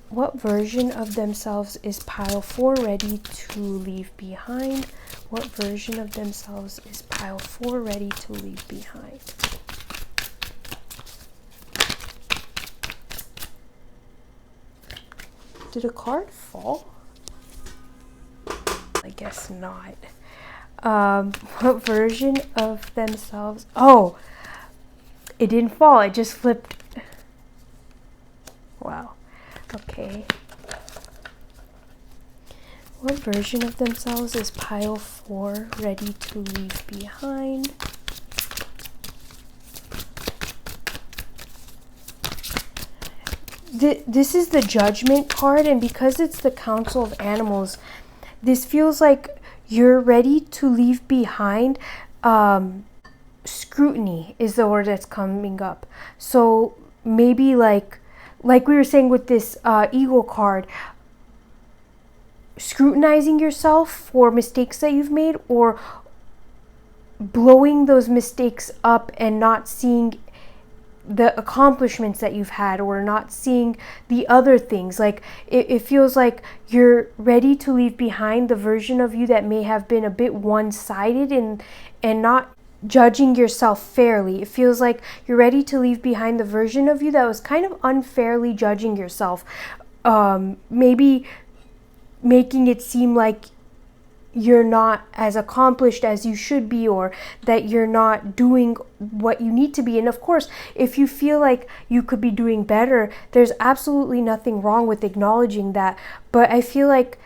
what version of themselves is pile 4 ready to leave behind? What version of themselves is pile 4 ready to leave behind? Did a card fall? I guess not. What version of themselves? Oh, it didn't fall. It just flipped. Wow. Okay. What version of themselves is pile 4 ready to leave behind? This is the Judgment card, and because it's the Council of Animals, this feels like you're ready to leave behind scrutiny is the word that's coming up. So maybe like we were saying with this Eagle card, scrutinizing yourself for mistakes that you've made, or blowing those mistakes up and not seeing the accomplishments that you've had, or not seeing the other things. Like, it feels like you're ready to leave behind the version of you that may have been a bit one-sided and not judging yourself fairly. It feels like you're ready to leave behind the version of you that was kind of unfairly judging yourself, maybe making it seem like you're not as accomplished as you should be, or that you're not doing what you need to be. And of course, if you feel like you could be doing better, there's absolutely nothing wrong with acknowledging that. But I feel like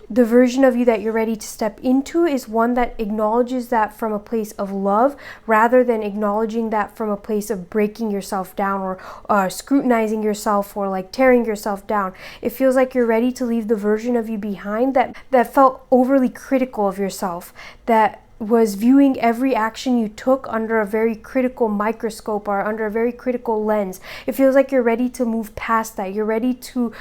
the version of you that you're ready to step into is one that acknowledges that from a place of love, rather than acknowledging that from a place of breaking yourself down, or scrutinizing yourself, or like tearing yourself down. It feels like you're ready to leave the version of you behind that felt overly critical of yourself, that was viewing every action you took under a very critical microscope, or under a very critical lens. It feels like you're ready to move past that. You're ready to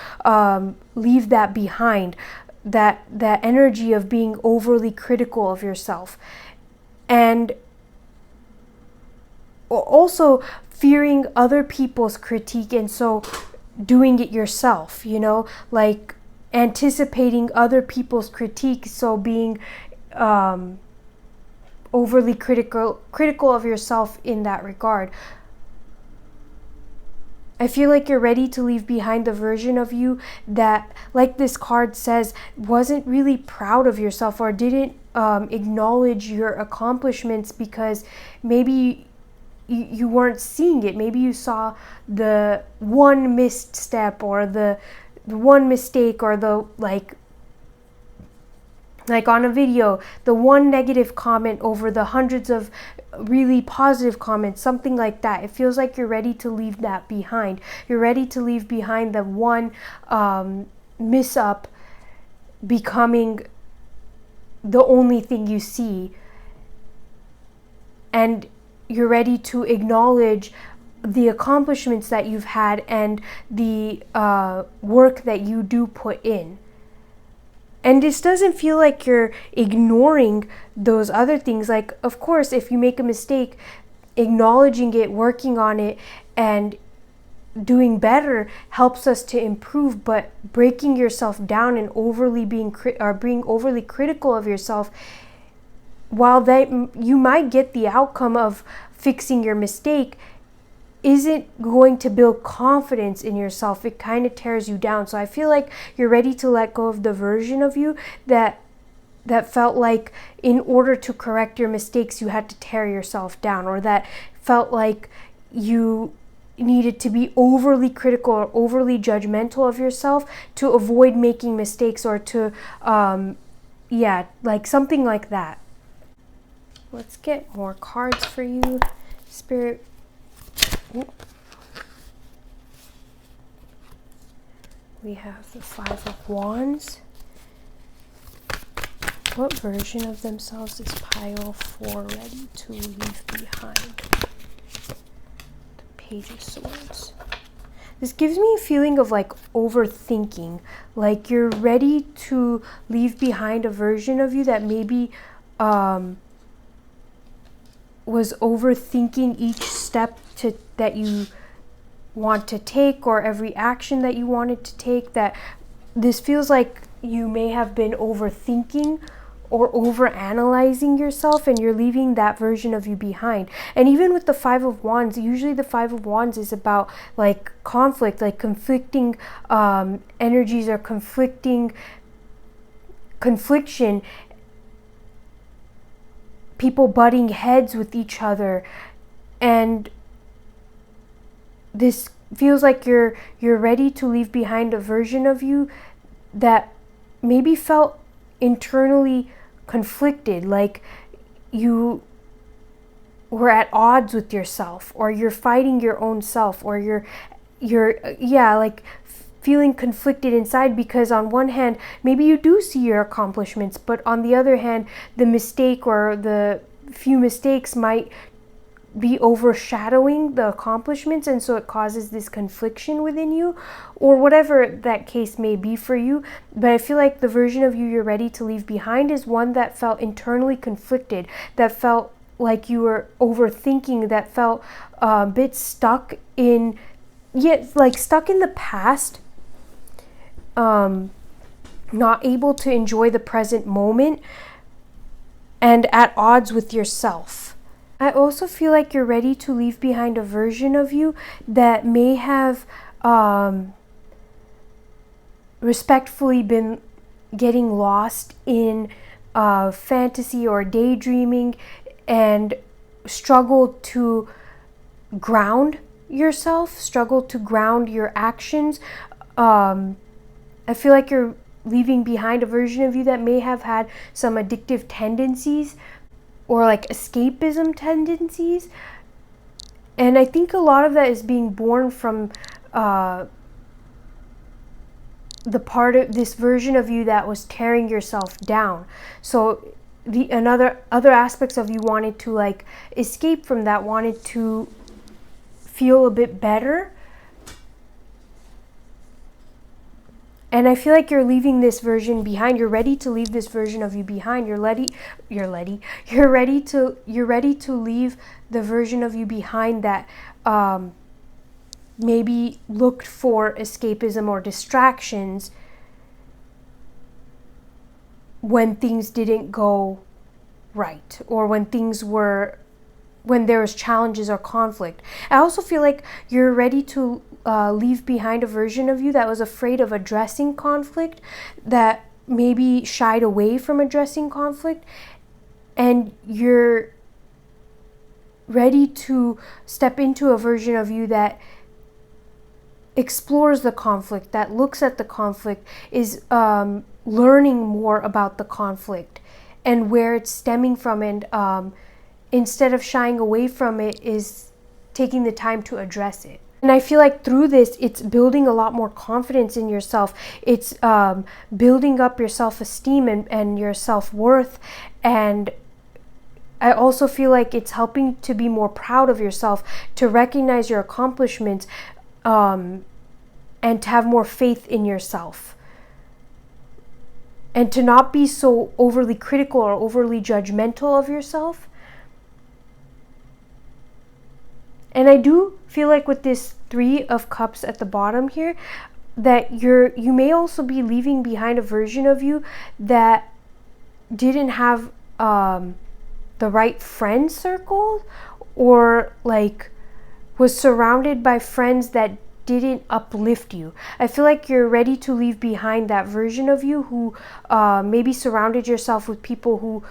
leave that behind. That energy of being overly critical of yourself, and also fearing other people's critique, and so doing it yourself, like anticipating other people's critique, so being overly critical of yourself in that regard. I feel like you're ready to leave behind the version of you that, like this card says, wasn't really proud of yourself, or didn't acknowledge your accomplishments because maybe you weren't seeing it. Maybe you saw the one missed step, or the one mistake, or the like on a video, the one negative comment over the hundreds of really positive comments, something like that. It feels like you're ready to leave that behind. You're ready to leave behind the one miss up becoming the only thing you see. And you're ready to acknowledge the accomplishments that you've had and the work that you do put in. And this doesn't feel like you're ignoring those other things. Like, of course, if you make a mistake, acknowledging it, working on it, and doing better helps us to improve. But breaking yourself down and being overly critical of yourself, while that you might get the outcome of fixing your mistake, isn't going to build confidence in yourself. It kind of tears you down. So I feel like you're ready to let go of the version of you that felt like in order to correct your mistakes you had to tear yourself down, or that felt like you needed to be overly critical or overly judgmental of yourself to avoid making mistakes, or to like something like that. Let's get more cards for you, Spirit. We have the Five of Wands. What version of themselves is Pile 4 ready to leave behind? The Page of Swords. This gives me a feeling of like overthinking. Like you're ready to leave behind a version of you that maybe was overthinking each step that you want to take, or every action that you wanted to take. That this feels like you may have been overthinking or overanalyzing yourself, and you're leaving that version of you behind. And even with the Five of Wands, usually the Five of Wands is about like conflict, like conflicting energies, or confliction, people butting heads with each other. And this feels like you're ready to leave behind a version of you that maybe felt internally conflicted, like you were at odds with yourself, or you're fighting your own self, or you're like feeling conflicted inside, because on one hand maybe you do see your accomplishments, but on the other hand the mistake or the few mistakes might be overshadowing the accomplishments, and so it causes this confliction within you, or whatever that case may be for you. But I feel like the version of you you're ready to leave behind is one that felt internally conflicted, that felt like you were overthinking, that felt a bit stuck in the past, not able to enjoy the present moment, and at odds with yourself. I also feel like you're ready to leave behind a version of you that may have respectfully been getting lost in fantasy or daydreaming, and struggled to ground yourself, struggled to ground your actions. I feel like you're leaving behind a version of you that may have had some addictive tendencies, or like escapism tendencies. And I think a lot of that is being born from the part of this version of you that was tearing yourself down. So other aspects of you wanted to like escape from that, wanted to feel a bit better. And I feel like you're leaving this version behind. You're ready to leave this version of you behind. You're ready to leave the version of you behind that maybe looked for escapism or distractions when things didn't go right, or when there was challenges or conflict. I also feel like you're ready to leave behind a version of you that was afraid of addressing conflict, that maybe shied away from addressing conflict, and you're ready to step into a version of you that explores the conflict, that looks at the conflict, is learning more about the conflict and where it's stemming from, and instead of shying away from it, is taking the time to address it. And I feel like through this, it's building a lot more confidence in yourself. It's building up your self-esteem and your self-worth. And I also feel like it's helping to be more proud of yourself, to recognize your accomplishments, and to have more faith in yourself. And to not be so overly critical or overly judgmental of yourself. And I do feel like with this 3 of Cups at the bottom here, that you may also be leaving behind a version of you that didn't have the right friend circle, or like was surrounded by friends that didn't uplift you. I feel like you're ready to leave behind that version of you who maybe surrounded yourself with people who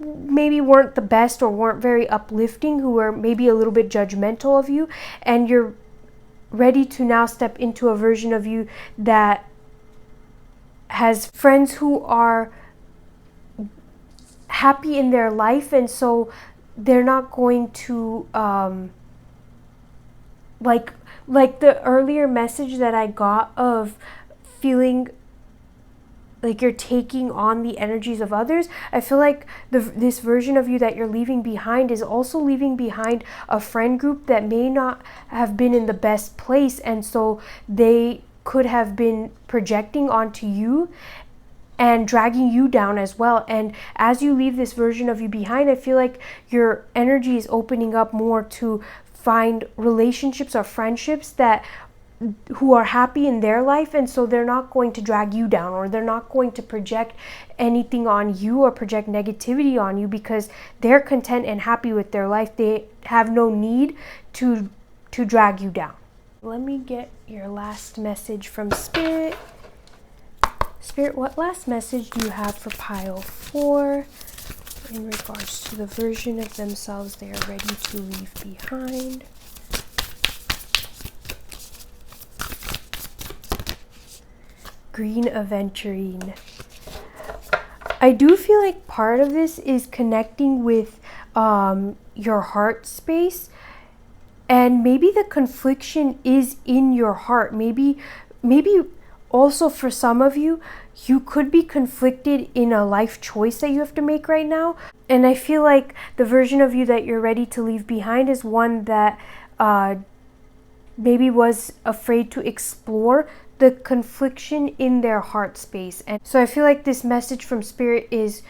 maybe weren't the best or weren't very uplifting, who were maybe a little bit judgmental of you, and you're ready to now step into a version of you that has friends who are happy in their life, and so they're not going to like the earlier message that I got of feeling like you're taking on the energies of others. I feel like this version of you that you're leaving behind is also leaving behind a friend group that may not have been in the best place, and so they could have been projecting onto you and dragging you down as well. And as you leave this version of you behind, I feel like your energy is opening up more to find relationships or friendships that who are happy in their life, and so they're not going to drag you down, or they're not going to project anything on you or project negativity on you, because they're content and happy with their life. They have no need to drag you down. Let me get your last message from Spirit. Spirit, what last message do you have for pile 4 in regards to the version of themselves they are ready to leave behind? Green Aventurine. I do feel like part of this is connecting with your heart space, and maybe the confliction is in your heart. Maybe also for some of you, you could be conflicted in a life choice that you have to make right now. And I feel like the version of you that you're ready to leave behind is one that maybe was afraid to explore the confliction in their heart space. And so I feel like this message from Spirit is,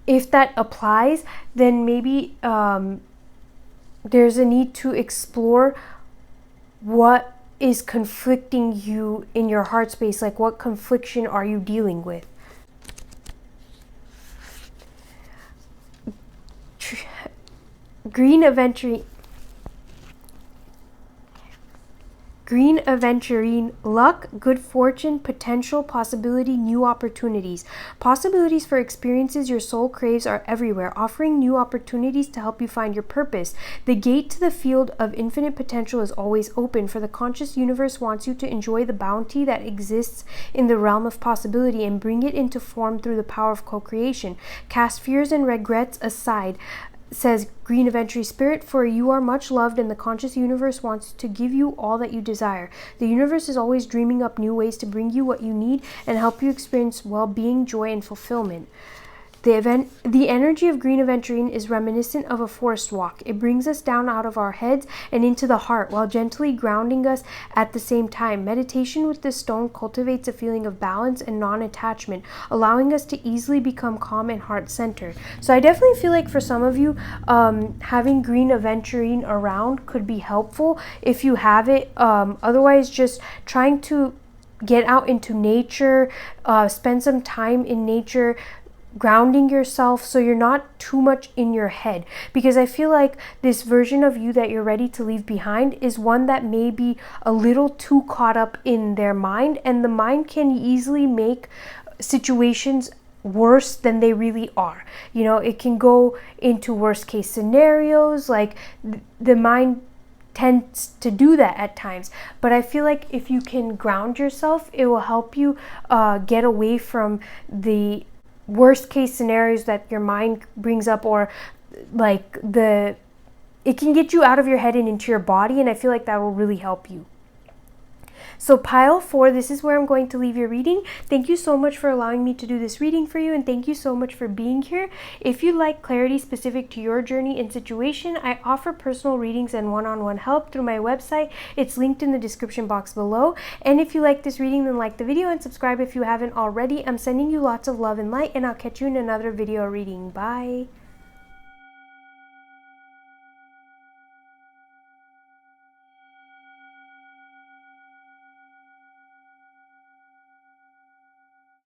if that applies, then maybe there's a need to explore what is conflicting you in your heart space. Like, what confliction are you dealing with? Green Aventurine, luck, good fortune, potential, possibility, new opportunities. Possibilities for experiences your soul craves are everywhere, offering new opportunities to help you find your purpose. The gate to the field of infinite potential is always open, for the conscious universe wants you to enjoy the bounty that exists in the realm of possibility and bring it into form through the power of co-creation. Cast fears and regrets aside, says Green Aventurine Spirit, for you are much loved and the conscious universe wants to give you all that you desire. The universe is always dreaming up new ways to bring you what you need and help you experience well-being, joy, and fulfillment. The energy of Green Aventurine is reminiscent of a forest walk. It brings us down out of our heads and into the heart while gently grounding us at the same time. Meditation with this stone cultivates a feeling of balance and non-attachment, allowing us to easily become calm and heart-centered. So I definitely feel like for some of you, having Green Aventurine around could be helpful if you have it. Otherwise, just trying to get out into nature, spend some time in nature, grounding yourself so you're not too much in your head, because I feel like this version of you that you're ready to leave behind is one that may be a little too caught up in their mind, and the mind can easily make situations worse than they really are. You know, it can go into worst case scenarios. Like the mind tends to do that at times. But I feel like if you can ground yourself, it will help you get away from the worst case scenarios that your mind brings up, or like it can get you out of your head and into your body, and I feel like that will really help you. So pile 4, this is where I'm going to leave your reading. Thank you so much for allowing me to do this reading for you, and thank you so much for being here. If you like clarity specific to your journey and situation, I offer personal readings and one-on-one help through my website. It's linked in the description box below. And if you like this reading, then like the video and subscribe if you haven't already. I'm sending you lots of love and light, and I'll catch you in another video reading. Bye.